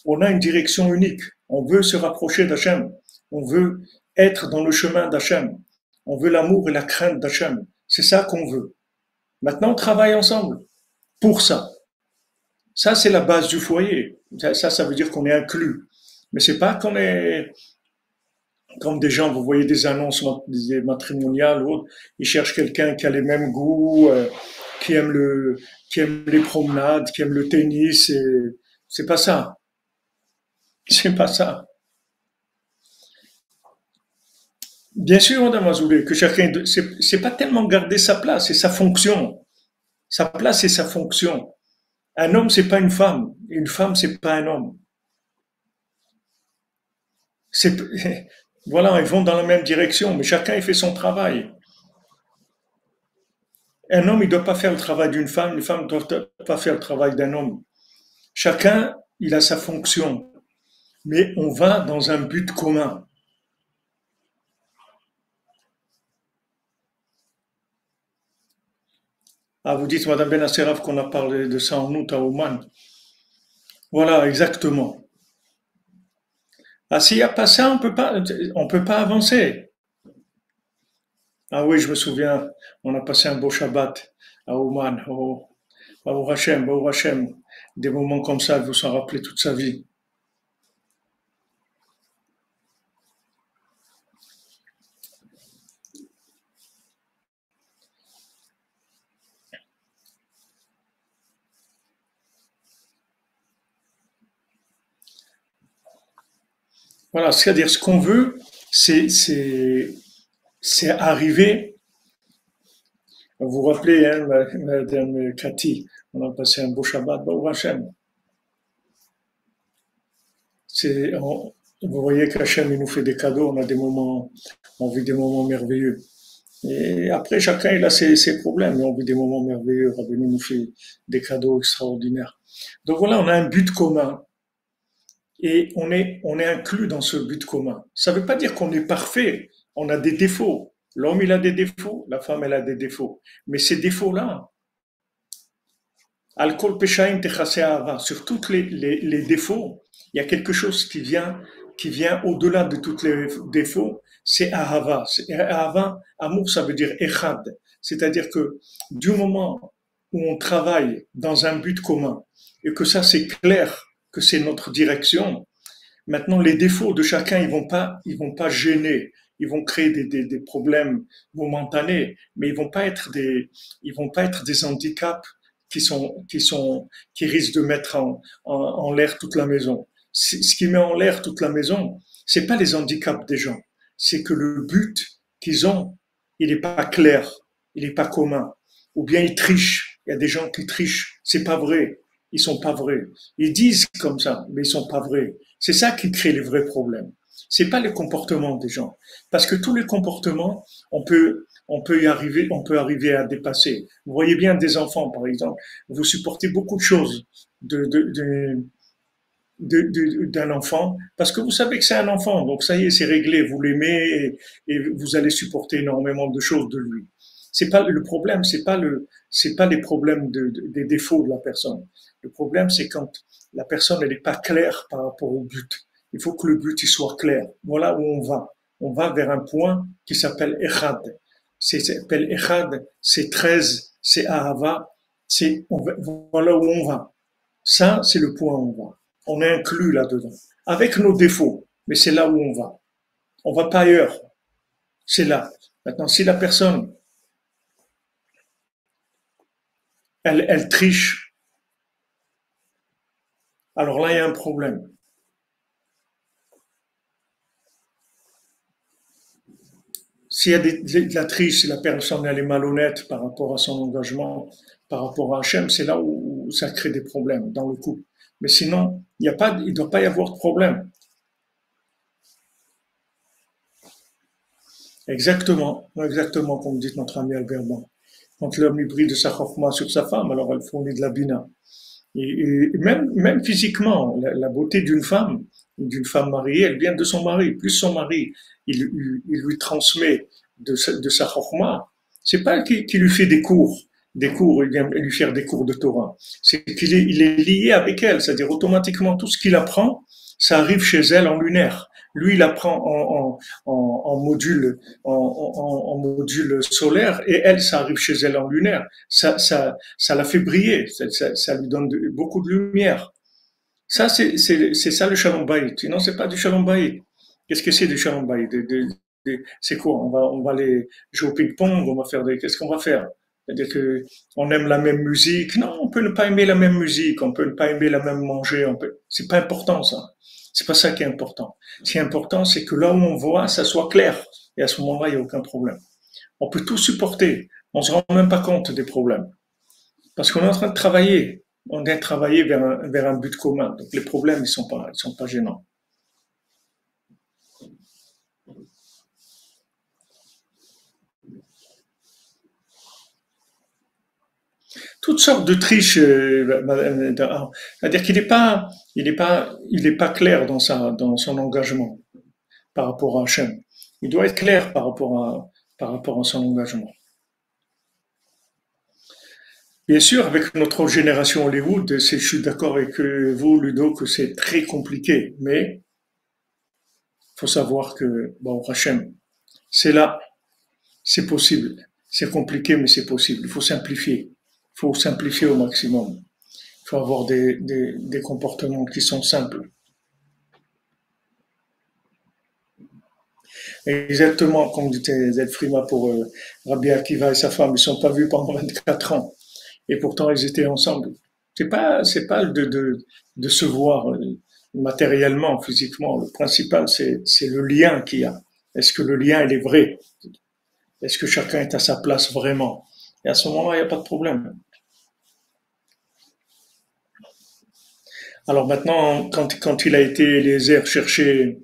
On a une direction unique. On veut se rapprocher d'Hachem. On veut être dans le chemin d'Hachem. On veut l'amour et la crainte d'Hachem. C'est ça qu'on veut. Maintenant, on travaille ensemble pour ça. Ça, c'est la base du foyer. Ça veut dire qu'on est inclus. Mais c'est pas qu'on est comme des gens, vous voyez des annonces des matrimoniales ou autres, ils cherchent quelqu'un qui a les mêmes goûts, qui aime les promenades, qui aime le tennis. Et c'est pas ça. C'est pas ça. Bien sûr, Madame Azoulay, que chacun, c'est pas tellement garder sa place, c'est sa fonction. Sa place et sa fonction. Un homme, c'est pas une femme. Une femme, c'est pas un homme. C'est, voilà, ils vont dans la même direction, mais chacun, il fait son travail. Un homme, il doit pas faire le travail d'une femme, une femme ne doit pas faire le travail d'un homme. Chacun, il a sa fonction, mais on va dans un but commun. Ah, vous dites, Madame Benasseraf, qu'on a parlé de ça en août à Oman. Voilà, exactement. Ah, s'il n'y a pas ça, on peut pas avancer. Ah oui, je me souviens, on a passé un beau Shabbat à Oman. Oh, Baruch Hashem. Des moments comme ça, il faut s'en rappeler toute sa vie. Voilà, c'est-à-dire ce qu'on veut, c'est, c'est, c'est arriver. Vous vous rappelez, hein, Madame Cathy, on a passé un beau Shabbat, Baruch Hashem. Vous voyez qu'Hachem, il nous fait des cadeaux, on a des moments, on vit des moments merveilleux. Et après, chacun, il a ses problèmes, mais on vit des moments merveilleux. Rabbeinu nous fait des cadeaux extraordinaires. Donc voilà, on a un but commun et on est inclus dans ce but commun. Ça ne veut pas dire qu'on est parfait, on a des défauts. L'homme, il a des défauts, la femme, elle a des défauts. Mais ces défauts-là, Al-Kol Peshaim Techasé Ahava, sur tous les défauts, il y a quelque chose qui vient au-delà de tous les défauts, c'est Ahava. Ahava, amour, ça veut dire Echad. C'est-à-dire que du moment où on travaille dans un but commun et que ça c'est clair, que c'est notre direction, maintenant les défauts de chacun, ils vont pas gêner. Ils vont créer des problèmes momentanés, mais ils vont pas être des handicaps qui risquent de mettre en l'air toute la maison. Ce qui met en l'air toute la maison, c'est pas les handicaps des gens, c'est que le but qu'ils ont, il n'est pas clair, il n'est pas commun. Ou bien ils trichent. Il y a des gens qui trichent. C'est pas vrai. Ils sont pas vrais. Ils disent comme ça, mais ils sont pas vrais. C'est ça qui crée les vrais problèmes. C'est pas les comportements des gens. Parce que tous les comportements, on peut arriver à dépasser. Vous voyez bien des enfants, par exemple, vous supportez beaucoup de choses de, de, de, d'un enfant, parce que vous savez que c'est un enfant, donc ça y est, c'est réglé, vous l'aimez et vous allez supporter énormément de choses de lui. C'est pas le problème, c'est pas les problèmes des défauts de la personne. Le problème, c'est quand la personne elle n'est pas claire par rapport au but. Il faut que le but il soit clair. Voilà où on va. On va vers un point qui s'appelle Echad. C'est s'appelle Echad, c'est 13, c'est Ahava, voilà où on va. Ça, c'est le point où on va. On est inclus là-dedans. Avec nos défauts, mais c'est là où on va. On va pas ailleurs. C'est là. Maintenant, si la personne, elle triche, alors là, il y a un problème. S'il y a de la triche, si la personne elle est malhonnête par rapport à son engagement, par rapport à Hachem, c'est là où ça crée des problèmes dans le couple. Mais sinon, il ne doit pas y avoir de problème. Exactement, exactement comme dit notre ami Albert Ban. Quand l'homme lui brille de sa chorma sur sa femme, alors elle fournit de la bina. Et même physiquement, la beauté d'une femme mariée, elle vient de son mari. Plus son mari, il lui transmet de sa chorma, c'est pas qu'il lui fait des cours, il vient lui faire des cours de Torah. C'est il est lié avec elle, c'est-à-dire automatiquement tout ce qu'il apprend, ça arrive chez elle en lunaire. Lui, il apprend en module, en module solaire, et elle, ça arrive chez elle en lunaire. Ça la fait briller, ça lui donne beaucoup de lumière. Ça, c'est ça le shalom bayit. Sinon, c'est pas du shalom bayit. Qu'est-ce que c'est du shalom bayit? C'est quoi? On va aller jouer au ping-pong, on va faire qu'est-ce qu'on va faire? C'est-à-dire que on aime la même musique. Non, on peut ne pas aimer la même musique, on peut ne pas aimer la même manger. C'est pas important ça. C'est pas ça qui est important. Ce qui est important, c'est que là où on voit, ça soit clair. Et à ce moment-là, il n'y a aucun problème. On peut tout supporter. On se rend même pas compte des problèmes. Parce qu'on est en train de travailler. On vient travailler vers un but commun. Donc les problèmes, ils sont pas gênants. Toutes sortes de triches. C'est-à-dire qu'il n'est pas clair dans son engagement par rapport à Hachem. Il doit être clair par rapport à son engagement. Bien sûr, avec notre génération Hollywood, je suis d'accord avec vous, Ludo, que c'est très compliqué. Mais il faut savoir que, bon, Hachem, c'est là, c'est possible. C'est compliqué, mais c'est possible. Il faut simplifier. Il faut simplifier au maximum. Il faut avoir des comportements qui sont simples. Exactement comme disait Zelfrima pour Rabbi Akiva et sa femme, ils ne sont pas vus pendant 24 ans. Et pourtant, ils étaient ensemble. C'est pas de se voir matériellement, physiquement. Le principal, c'est le lien qu'il y a. Est-ce que le lien, il est vrai? Est-ce que chacun est à sa place vraiment? Et à ce moment-là, il n'y a pas de problème. Alors maintenant, quand il a été Eliezer chercher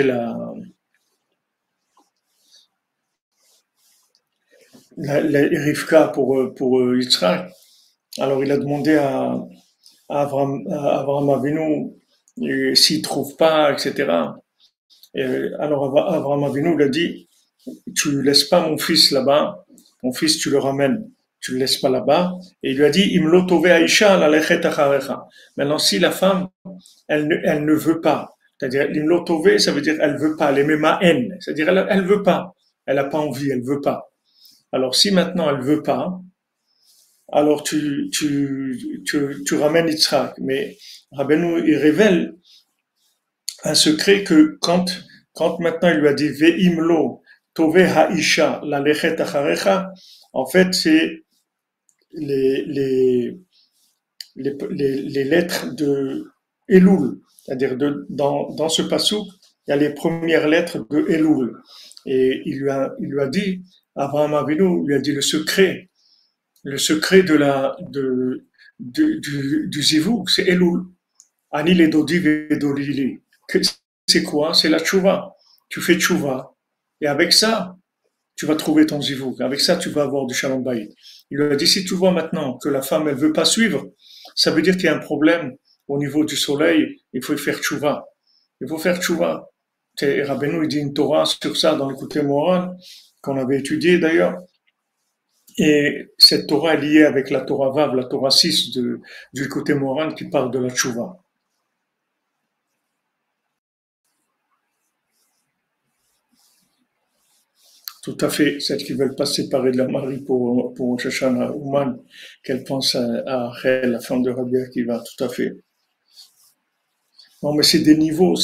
la Rivka pour Yitzhak, alors il a demandé à Abraham Avinu s'il trouve pas, etc. Et alors Abraham Avinu lui a dit, tu laisses pas mon fils là-bas, mon fils tu le ramènes, tu le laisses pas là-bas. Et il lui a dit, Imlo tove Aisha la lechet acharecha. Maintenant, si la femme, elle ne veut pas, c'est-à-dire Imlo tove, ça veut dire elle veut pas, les mêmes haine, c'est-à-dire elle veut pas, elle a pas envie, elle veut pas. Alors si maintenant elle veut pas, alors tu ramènes Yitzhak. Mais Rabbeinu, il révèle un secret que quand maintenant il lui a dit Ve'imlo tove ha'isha la lechet acharecha, en fait c'est les, les, les lettres de Elul, c'est-à-dire dans ce passouk, il y a les premières lettres de Elul. Et il lui a dit, Abraham Avinu lui a dit le secret du zivug, c'est Elul. Ani le dodi vedolili. C'est quoi? C'est la tchouva. Tu fais tchouva. Et avec ça, tu vas trouver ton zivug. Avec ça, tu vas avoir du shalom bayit. Il lui a dit, si tu vois maintenant que la femme, elle veut pas suivre, ça veut dire qu'il y a un problème au niveau du soleil. Il faut faire tchouva. Il faut faire tchouva. Rabbeinu, il dit une Torah sur ça dans le côté moral, qu'on avait étudié d'ailleurs. Et cette Torah est liée avec la Torah Vav, la Torah 6 du côté moral qui parle de la tchouva. Tout à fait, celles qui veulent pas se séparer de leur mari pour Shoshana Ouman, qu'elles pensent à Rachel, la femme de Rabbi Akiva, tout à fait. Non, mais c'est des niveaux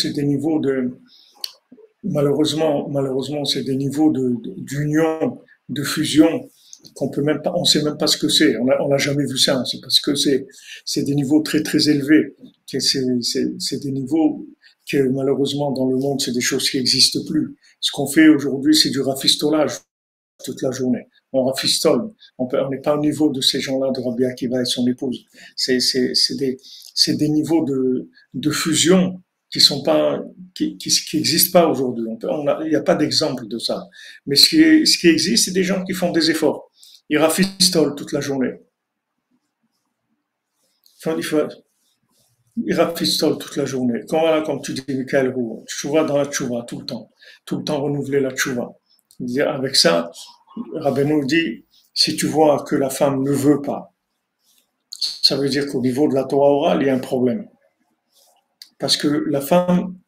malheureusement, c'est des niveaux d'union, de fusion qu'on peut même pas, on sait même pas ce que c'est. On a jamais vu ça. C'est parce que c'est des niveaux très très élevés. C'est des niveaux que malheureusement dans le monde, c'est des choses qui n'existent plus. Ce qu'on fait aujourd'hui, c'est du rafistolage toute la journée. On rafistole. On n'est pas au niveau de ces gens-là, de Rabbi Akiva et son épouse. C'est des niveaux de fusion qui sont pas, qui existent pas aujourd'hui. Il n'y a pas d'exemple de ça. Mais ce qui existe, c'est des gens qui font des efforts. Ils rafistolent toute la journée. Enfin, ils rafistolent toute la journée. Comme tu dis, Michael Roux, tchouva dans la tchouva, tout le temps renouveler la tchouva. Avec ça, Rabbeinu dit, si tu vois que la femme ne veut pas, ça veut dire qu'au niveau de la Torah orale, il y a un problème. Parce que la femme,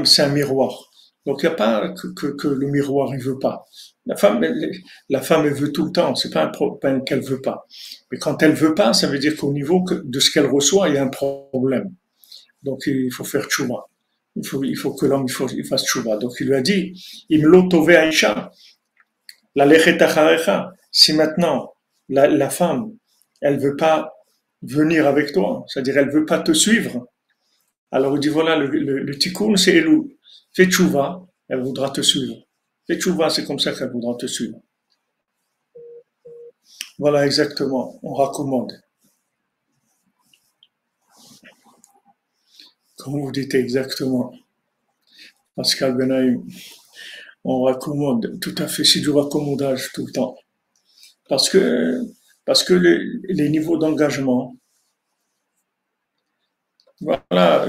c'est un miroir. Donc il n'y a pas que le miroir, il veut pas. La femme, elle veut tout le temps. C'est pas un problème qu'elle veut pas. Mais quand elle veut pas, ça veut dire qu'au niveau de ce qu'elle reçoit, il y a un problème. Donc il faut faire tchouva. Il faut que l'homme il fasse tchouva. Donc il lui a dit, Imlo tove Aisha, la lechet acharecha. Si maintenant la femme, elle veut pas venir avec toi, c'est-à-dire elle veut pas te suivre, alors il dit voilà, le tikkun c'est Elul. Fais tchouva, elle voudra te suivre. Fais tchouva, c'est comme ça qu'elle voudra te suivre. Voilà, exactement. On raccommode. Comme vous dites exactement. Pascal Benaïm, on raccommode. Tout à fait, c'est du raccommodage tout le temps. Parce que, parce que les niveaux d'engagement, voilà,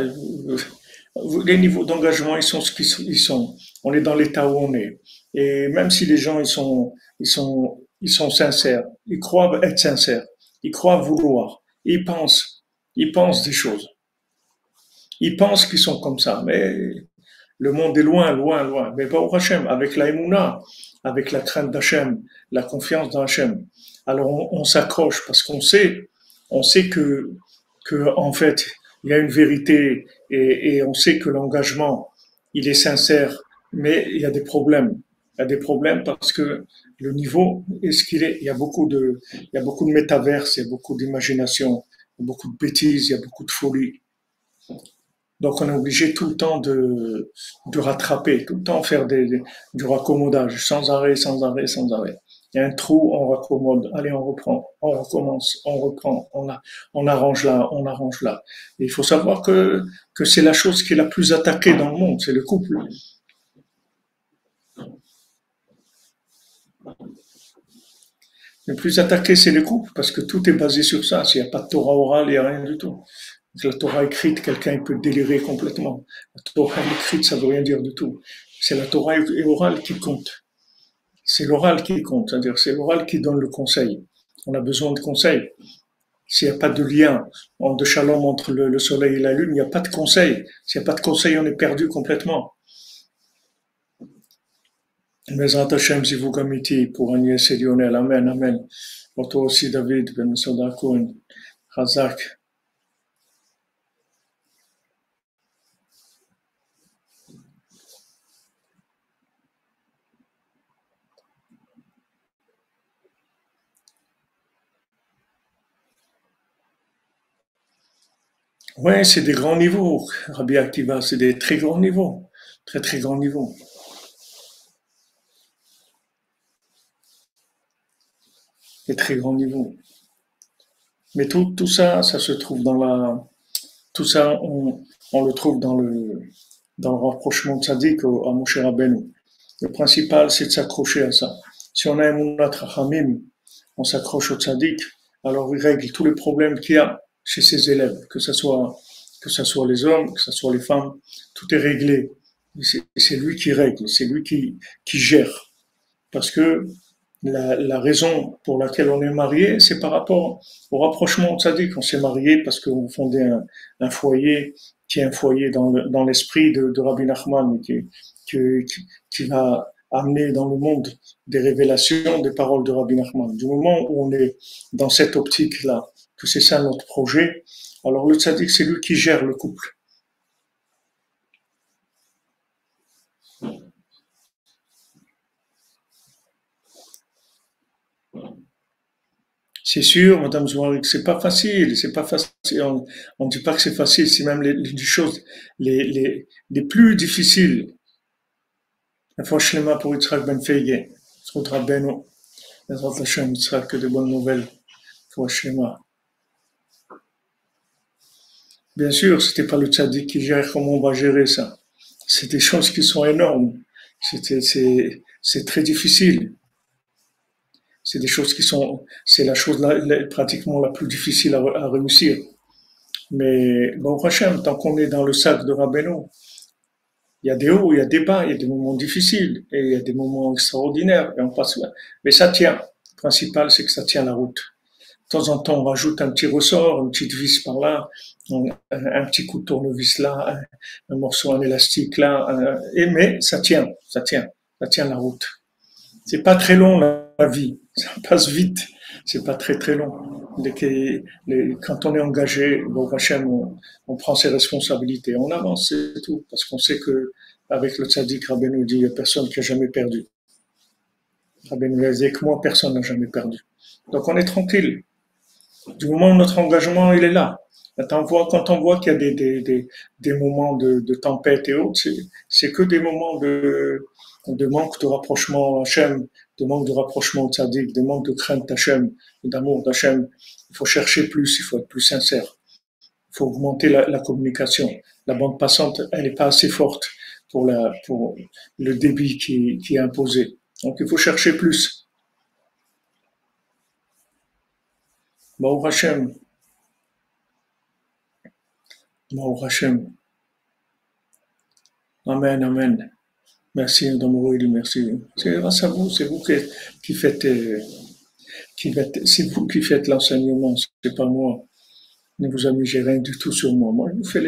les niveaux d'engagement, ils sont ce qu'ils sont. On est dans l'état où on est. Et même si les gens, ils sont sincères, ils croient être sincères, ils croient vouloir, ils pensent des choses. Ils pensent qu'ils sont comme ça, mais le monde est loin, loin, loin. Mais pas au Hachem, avec la Emouna, avec la crainte d'Hachem, la confiance dans Hachem. Alors on s'accroche parce on sait que en fait, il y a une vérité et on sait que l'engagement, il est sincère, mais il y a des problèmes. Il y a des problèmes parce que le niveau est ce qu'il est. Il y a beaucoup de métaverses, il y a beaucoup d'imagination, il y a beaucoup de bêtises, il y a beaucoup de folie. Donc on est obligé tout le temps de rattraper, tout le temps faire du raccommodage, sans arrêt, sans arrêt, sans arrêt. Il y a un trou, on raccommode, allez on reprend, on recommence, on reprend, on arrange là, on arrange là. Et il faut savoir que c'est la chose qui est la plus attaquée dans le monde, c'est le couple. Le plus attaqué, c'est le couple, parce que tout est basé sur ça. S'il n'y a pas de Torah orale, il n'y a rien du tout. La Torah écrite, quelqu'un peut délirer complètement. La Torah écrite, ça veut rien dire du tout. C'est la Torah orale qui compte. C'est l'oral qui compte, c'est-à-dire c'est l'oral qui donne le conseil. On a besoin de conseils. S'il n'y a pas de lien, de shalom entre le soleil et la lune, il n'y a pas de conseil. S'il n'y a pas de conseil, on est perdu complètement. Bezrat Hashem, Zivug Amiti, pour Agnès et Lionel. Amen, amen. Pour toi aussi, David, Ben Soda Cohen, Razak. Ouais, c'est des grands niveaux, Rabbi Akiva, c'est des très grands niveaux. Très, très grands niveaux. Des très grands niveaux. Mais tout ça, ça se trouve dans tout ça, on le trouve dans le rapprochement de Sadiq à Moshe Rabbeinu. Le principal, c'est de s'accrocher à ça. Si on a un Munat Rachamim, on s'accroche au Sadiq, alors il règle tous les problèmes qu'il y a chez ses élèves, que ce soit les hommes, que ce soit les femmes, tout est réglé. C'est lui qui règle, c'est lui qui gère. Parce que la raison pour laquelle on est marié, c'est par rapport au rapprochement tzaddik. On s'est marié parce qu'on fondait un foyer qui est un foyer dans l'esprit de Rabbi Nachman, qui va amener dans le monde des révélations des paroles de Rabbi Nachman. Du moment où on est dans cette optique-là, que c'est ça notre projet, alors le tzaddik, c'est lui qui gère le couple. C'est sûr, Madame Zouarik, c'est pas facile. On ne dit pas que c'est facile, c'est même les choses les plus difficiles. Franchement, pour Yitzhak Ben Feige, Zchut Rabbeinu, Bezrat Hashem, Yitzhak, que de bonnes nouvelles. Franchement. Bien sûr, c'était pas le tzaddik qui gère comment on va gérer ça. C'est des choses qui sont énormes. C'est très difficile. C'est des choses qui sont, c'est la chose pratiquement la plus difficile à réussir. Mais bon, Hachem, tant qu'on est dans le sac de Rabbeinu, il y a des hauts, il y a des bas, il y a des moments difficiles et il y a des moments extraordinaires. Et on passe, mais ça tient. Le principal, c'est que ça tient la route. De temps en temps, on rajoute un petit ressort, une petite vis par là, un petit coup de tournevis là, un morceau en élastique là, mais ça tient la route. C'est pas très long la vie, ça passe vite, c'est pas très très long. Quand on est engagé, bon, Hachem, on prend ses responsabilités, on avance, c'est tout, parce qu'on sait que avec le tzaddik, Rabbeinu dit, il n'y a personne qui a jamais perdu. Rabbeinu dit que moi, personne n'a jamais perdu. Donc on est tranquille. Du moment où notre engagement, il est là. Quand on voit qu'il y a des moments de tempête et autres, c'est que des moments de manque de rapprochement Hachem, de manque de rapprochement au tzaddik, de manque de crainte d'Hachem, d'amour d'Hachem. Il faut chercher plus, il faut être plus sincère. Il faut augmenter la communication. La bande passante, elle n'est pas assez forte pour le débit qui est imposé. Donc il faut chercher plus. Baruch Hashem. Baruch Hashem. Amen, amen. Merci, Madame Aurélie, merci. C'est grâce à vous, c'est vous qui faites, c'est vous qui faites l'enseignement, c'est pas moi. Ne vous amusez rien du tout sur moi. Moi, je vous fais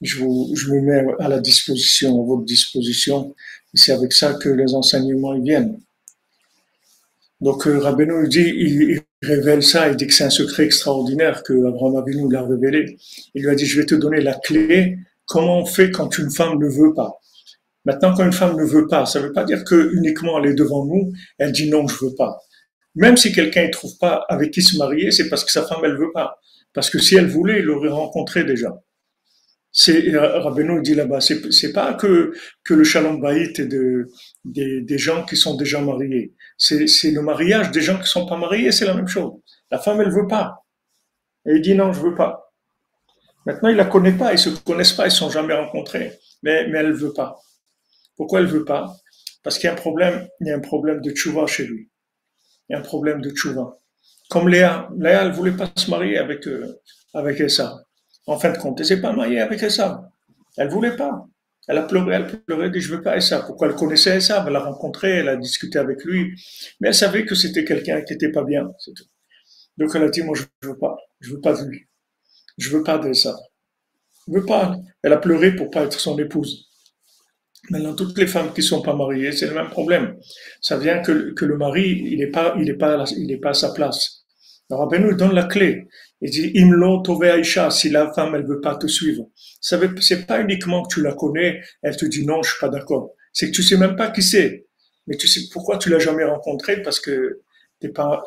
je me mets à la disposition, à votre disposition. C'est avec ça que les enseignements ils viennent. Donc, Rabbeinu il révèle ça, il dit que c'est un secret extraordinaire que Abraham Avinu l'a révélé. Il lui a dit, je vais te donner la clé. Comment on fait quand une femme ne veut pas? Maintenant, quand une femme ne veut pas, ça ne veut pas dire que uniquement elle est devant nous, elle dit non, je veux pas. Même si quelqu'un ne trouve pas avec qui se marier, c'est parce que sa femme, elle veut pas. Parce que si elle voulait, il l'aurait rencontré déjà. Rabbeinu dit là-bas, c'est pas que le shalom bayit est des gens qui sont déjà mariés. C'est le mariage des gens qui sont pas mariés, c'est la même chose. La femme, elle veut pas. Et il dit non, je veux pas. Maintenant, il la connaît pas, ils se connaissent pas, ils sont jamais rencontrés. Mais elle veut pas. Pourquoi elle veut pas? Parce qu'il y a un problème de tchouva chez lui. Il y a un problème de tchouva. Comme Léa, elle voulait pas se marier avec Essa. En fin de compte, elle s'est pas mariée avec Essa. Elle voulait pas. Elle a pleuré, dit je veux pas Essa. Pourquoi elle connaissait Essa? Elle l'a rencontré, elle a discuté avec lui, mais elle savait que c'était quelqu'un qui était pas bien, c'est tout. Donc elle a dit moi je veux pas de lui, je veux pas d'Essa. Je veux pas. Elle a pleuré pour pas être son épouse. Maintenant, toutes les femmes qui sont pas mariées, c'est le même problème. Ça vient que le mari, il est pas à sa place. Alors, Rabbeinu donne la clé. Il dit, Imlo tove Aisha, si la femme, elle veut pas te suivre. C'est pas uniquement que tu la connais, elle te dit non, je suis pas d'accord. C'est que tu sais même pas qui c'est. Mais tu sais pourquoi tu l'as jamais rencontré? Parce que t'es pas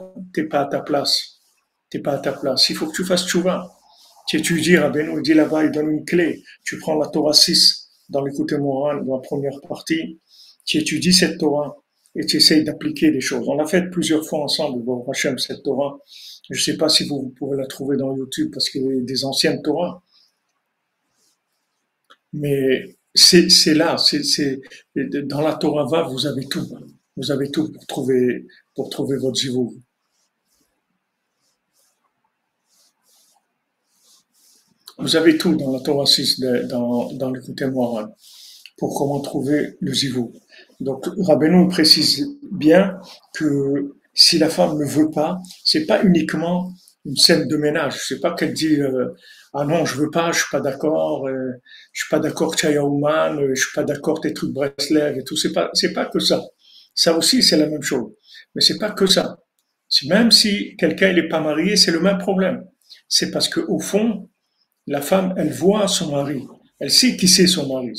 à ta place. T'es pas à ta place. Il faut que tu fasses tchouva. Tu étudies, Rabbeinu, il dit là-bas, il donne une clé. Tu prends la Torah 6 dans l'écoute morale, dans la première partie, tu étudies cette Torah et tu essayes d'appliquer des choses. On l'a fait plusieurs fois ensemble, bon, Hachem, cette Torah. Je ne sais pas si vous pourrez la trouver dans YouTube parce qu'il y a des anciennes Torahs. Mais c'est là, dans la Torah va, vous avez tout. Vous avez tout pour trouver votre zivou. Vous avez tout dans la Torah 6, dans l'écoute morale, pour comment trouver le zivou. Donc, Rabbeinu précise bien que si la femme ne veut pas, c'est pas uniquement une scène de ménage. C'est pas qu'elle dit ah non, je veux pas, je suis pas d'accord, je suis pas d'accord Tchayaouman, je suis pas d'accord tes trucs Breslev et tout. C'est pas que ça. Ça aussi, c'est la même chose. Mais c'est pas que ça. Même si quelqu'un il est pas marié, c'est le même problème. C'est parce que au fond, la femme, elle voit son mari. Elle sait qui c'est son mari.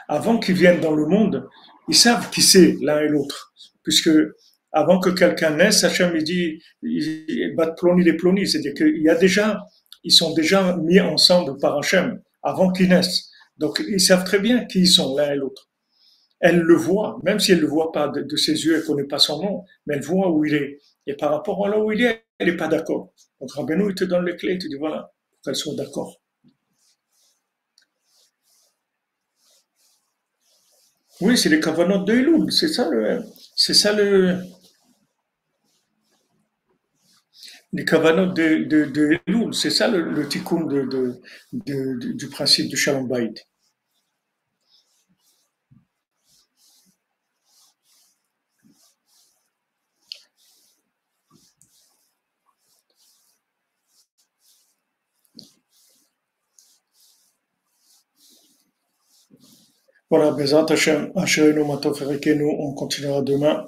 Avant qu'ils viennent dans le monde, ils savent qui c'est l'un et l'autre. Puisque avant que quelqu'un naisse, Hachem il dit, bat ploni les plonis, c'est-à-dire qu'il y a déjà, ils sont déjà mis ensemble par Hachem avant qu'ils naissent. Donc ils savent très bien qui ils sont l'un et l'autre. Elle le voit, même si elle ne le voit pas de ses yeux, elle ne connaît pas son nom, mais elle voit où il est. Et par rapport à là où il est, elle n'est pas d'accord. Donc Rabbeinu, il te donne les clés, il te dit voilà, pour qu'elle soit d'accord. Oui, c'est les kavanot de Elul, c'est ça les kavanot de Elul, c'est ça le tikkun du principe du Shalom Bayit. Voilà, Bezat Hashem, Asherenu Matov Erekenu, on continuera demain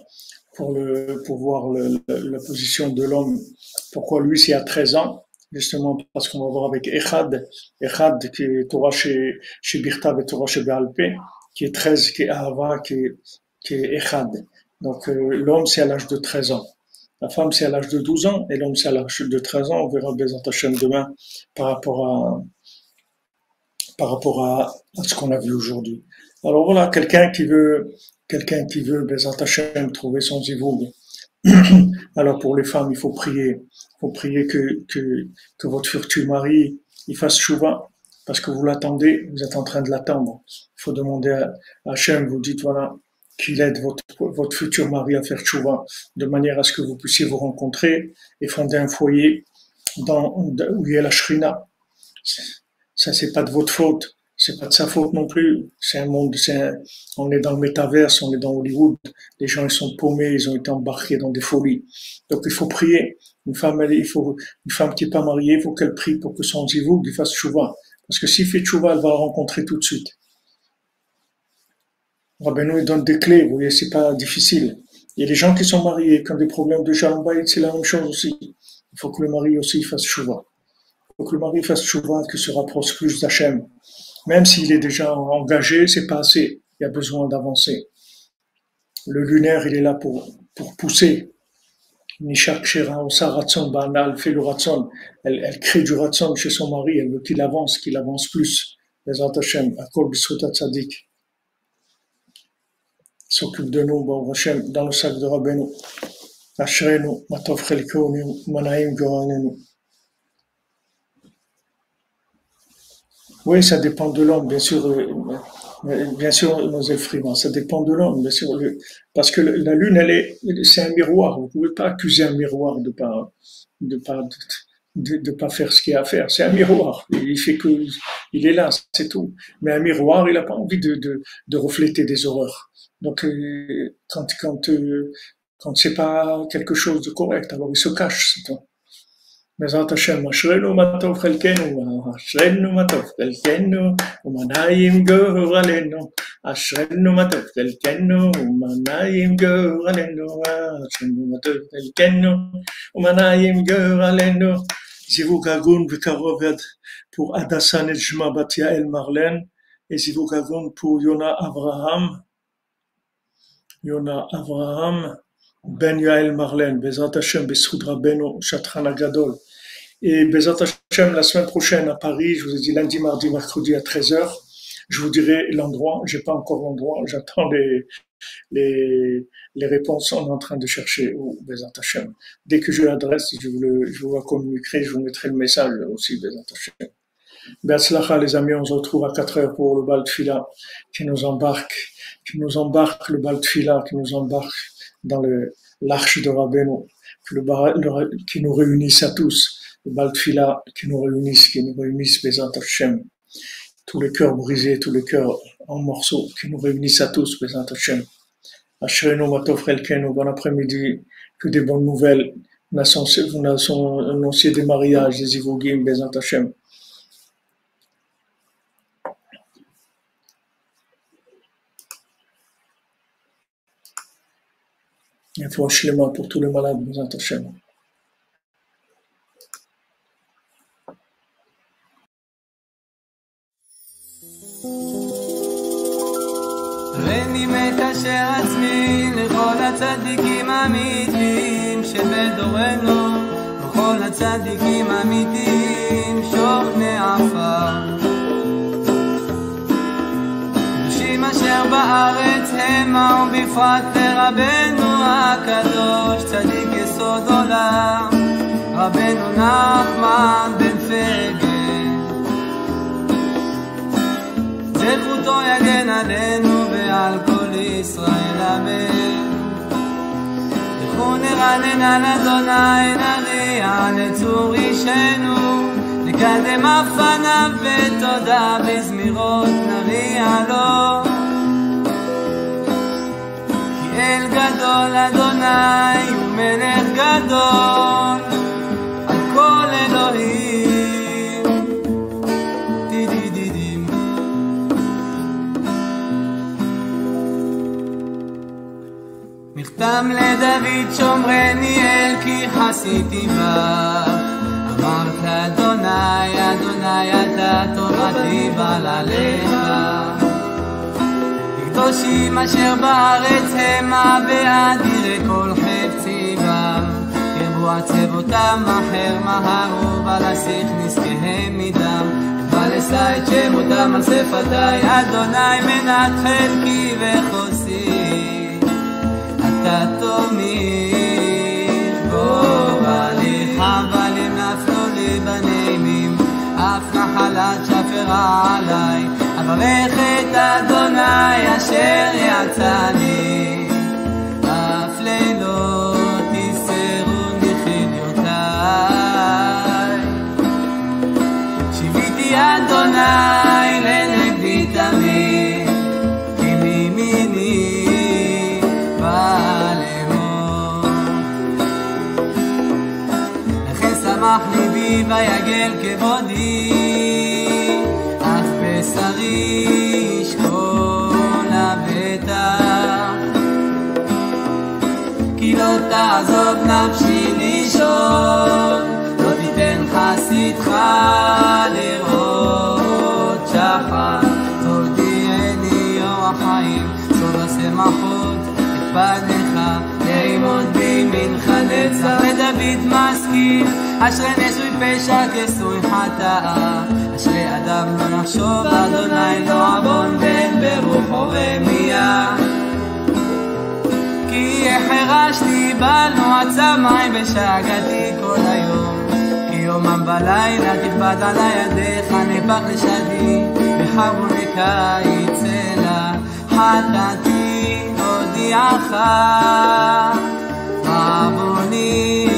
pour voir la position de l'homme. Pourquoi lui, c'est à 13 ans? Justement, parce qu'on va voir avec Echad qui est Torah chez Birtav et Torah chez Be'alpé, qui est 13, qui est Ahava, qui est Echad. Donc, l'homme, c'est à l'âge de 13 ans. La femme, c'est à l'âge de 12 ans, et l'homme, c'est à l'âge de 13 ans. On verra Bezat Hashem demain par rapport à ce qu'on a vu aujourd'hui. Alors voilà, quelqu'un qui veut, Bezat Hashem, trouver son zivoug. Alors pour les femmes, il faut prier. Il faut prier que votre futur mari, il fasse chouva, parce que vous l'attendez, vous êtes en train de l'attendre. Il faut demander à Hachem, vous dites voilà, qu'il aide votre futur mari à faire chouva, de manière à ce que vous puissiez vous rencontrer et fonder un foyer où il y a la shrina. Ça, c'est pas de votre faute. C'est pas de sa faute non plus. C'est un monde, on est dans le métaverse, on est dans Hollywood. Les gens, ils sont paumés, ils ont été embarqués dans des folies. Donc, il faut prier. Une femme qui est pas mariée, il faut qu'elle prie pour que son zivoug lui fasse chouva. Parce que s'il fait chouva, elle va la rencontrer tout de suite. Rabbeinu, il donne des clés, vous voyez, c'est pas difficile. Il y a des gens qui sont mariés, qui ont des problèmes de jambes, c'est la même chose aussi. Il faut que le mari aussi fasse chouva. Il faut que le mari fasse chouva, qu'il se rapproche plus d'Hachem. Même s'il est déjà engagé, c'est pas assez. Il y a besoin d'avancer. Le lunaire, il est là pour pousser. Nishak Shera Osa Ratson Banal fait le Ratson. Elle crée du Ratson chez son mari. Elle veut qu'il avance plus. Les Hashem, Akol B'Sruta Tzadik. S'occupe de nous, bon Hashem, dans le sac de Rabbeinu. Ashrenu, Matov Chelkonu, Manaim Goranenu. Oui, ça dépend de l'homme, bien sûr, Moselle Freeman, ça dépend de l'homme, bien sûr, parce que la lune, c'est un miroir. Vous pouvez pas accuser un miroir de pas, de pas faire ce qu'il y a à faire. C'est un miroir. Il fait que, il est là, c'est tout. Mais un miroir, il n'a pas envie de refléter des horreurs. Donc, quand c'est pas quelque chose de correct, alors il se cache, c'est tout. בעזרת השם, אשרינו מה טוב חלקנו, אשרינו מה טוב חלקנו, ומנעים גורלנו, אשרינו מה טוב חלקנו, ומנעים גורלנו, אשרינו מה טוב חלקנו, ומנעים גורלנו. זיווג הגון וקרוב pour Adassa Nejma Bat Yael Marlène, et זיווג הגון pour Yona Avraham, Ben Yael Marlène, Bezrat Hashem, Bessoud Rabbeinu, Shatran Agadol. Et Bezrat Hashem, la semaine prochaine à Paris, je vous ai dit lundi, mardi, mercredi à 13h, je vous dirai l'endroit, j'ai pas encore l'endroit, j'attends les réponses, on est en train de chercher au Bezrat Hashem. Dès que j'ai l'adresse, je vous la communiquerai, je vous mettrai le message aussi, Bezrat Hashem. Be'atzlacha, les amis, on se retrouve à 4h pour le Bal Tfila qui nous embarque, le Bal Tfila, qui nous embarque dans l'arche de Rabbeinu, qui nous réunisse à tous, le Bal Tfila, qui nous réunisse, Bezrat Hashem, tous les cœurs brisés, tous les cœurs en morceaux, qui nous réunissent à tous, Bezrat Hashem. Ashrenu Matov Chelkenu, bon après-midi, que des bonnes nouvelles, vous annoncez des mariages, des Ivogim, Bezrat Hashem. Il faut un pour tous les malades, Bezrat Hashem. ואני מקשר עצמי לכל הצדיקים האמיתיים שבדורנו, לכל הצדיקים האמיתיים שוכני עפר. קדושים אשר בארץ המה ובפרט לרבנו הקדוש צדיק יסוד עולם, רבנו נחמן בן פגל. זכותו יגן עלינו ועל כל ישראל אמן. לכו נרנן על אדוני נריע לצור אישנו, נקדם אף פניו בתודה בזמירות נריע לו. כי אל גדול אדוני הוא מלך גדול על כל אלוהים. דידידידים. מכתם לדוד שומרני אל כי חסיתי בך. אמרת אדוני אדוני אתה תורתי בעלליך. קדושים אשר בארץ המה ואדירי כל חפצי בם. ירבו עצבותם אחר מהרו בלסיך נזקיהם מדם. ולשא את שמותם על שפתי אדוני מנת חלקי וחוסי. אתה תומיר גורלי חבלים נפלו לי בנעימים, אף נחלת שפרה עלי. אברך את אדוני אשר יצאני, אף לילות יסרו מחיליותיי. שיביתי אדוני לנגדי תמיד, כי מימיני בא לאמור. לכן שמח ליבי ויגל כבודי, אף בשרי ישכון לבטח. כי לא תעזוב נפשי לישון, לא תיתן חסידך לראות שחר. תודיעני אור החיים, סוד השמחות את פניך, יעמוד בימינך נצח. לדוד משכיל, אשרי נשוי פשע כסוי חטאה. אשרי אדם לא נחשוב אדוני לא עוון בן ברוחו רמיה. כי החרשתי בנו עצמי בשגתי כל היום. כי יומם בלילה תכבד עלי ידיך, נפח לשדי בחרוני קיץ אלה. חטאתי הודיעך עווני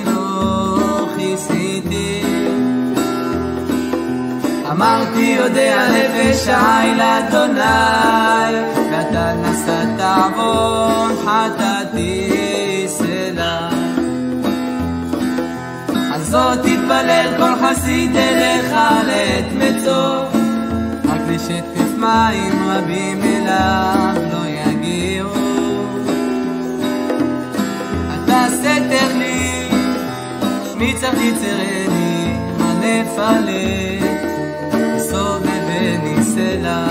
לא כיסיתי. אמרתי יודע לפשעי לאדוני, ואתה נשאת עוון חטאתי סלע. על זאת תתפלל כל חסיד אליך לעת מצוא, רק לשטף מים רבים אליו לא יגיעו. אתה סתר לי שמי צריך יצרני הנפלת סובבני סלע.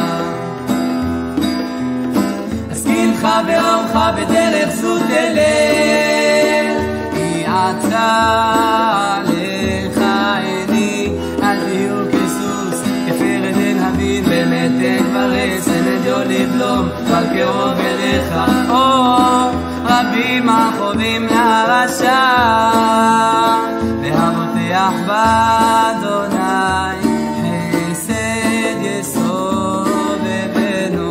אשכילך באורך בדרך זו תלך, כי עצה לך עיני. אל תהיו כסוס כפרד אין הבין, במתק ברס אין אדיו לבלום, אבל קרוב אליך רבים החובים לרשע. והבוטח באדוני חסד יסובבנו.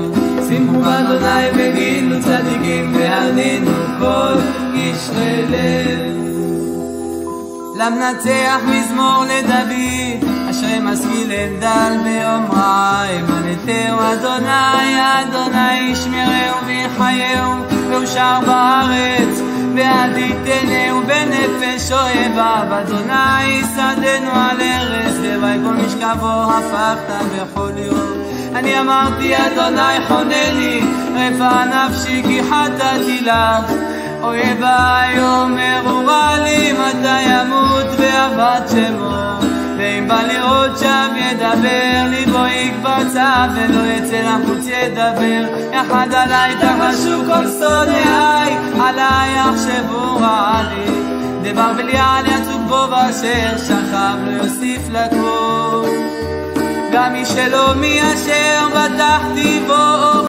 שימו באדוני וגינו צדיקים והרנינו כל ישרי לב. למנצח מזמור לדוד, אשרי משכיל אלדל באומרה. אמנתהו אדוני אדוני ישמרהו ויחייהו, והוא שר בארץ ועד יתנהו בנפש אוהביו. אדוני יסעדנו על ארץ, לוואי כל משכבו הפכת בכל יום. אני אמרתי אדוני חונני, רפא נפשי כי חטאתי לך. אויביי אומרו רע לי מתי ימות ואבד שמו, ואם בא לראות שם ידבר, ליבו יקבצה ולא יצא לחוץ ידבר. יחד עליי תחשו כל סודאי, עליי יחשבו רע לי. דבר בליעל יצוק בו ואשר שכב לא יוסיף לכבוד. גם מי שלא מי אשר בטחתי בו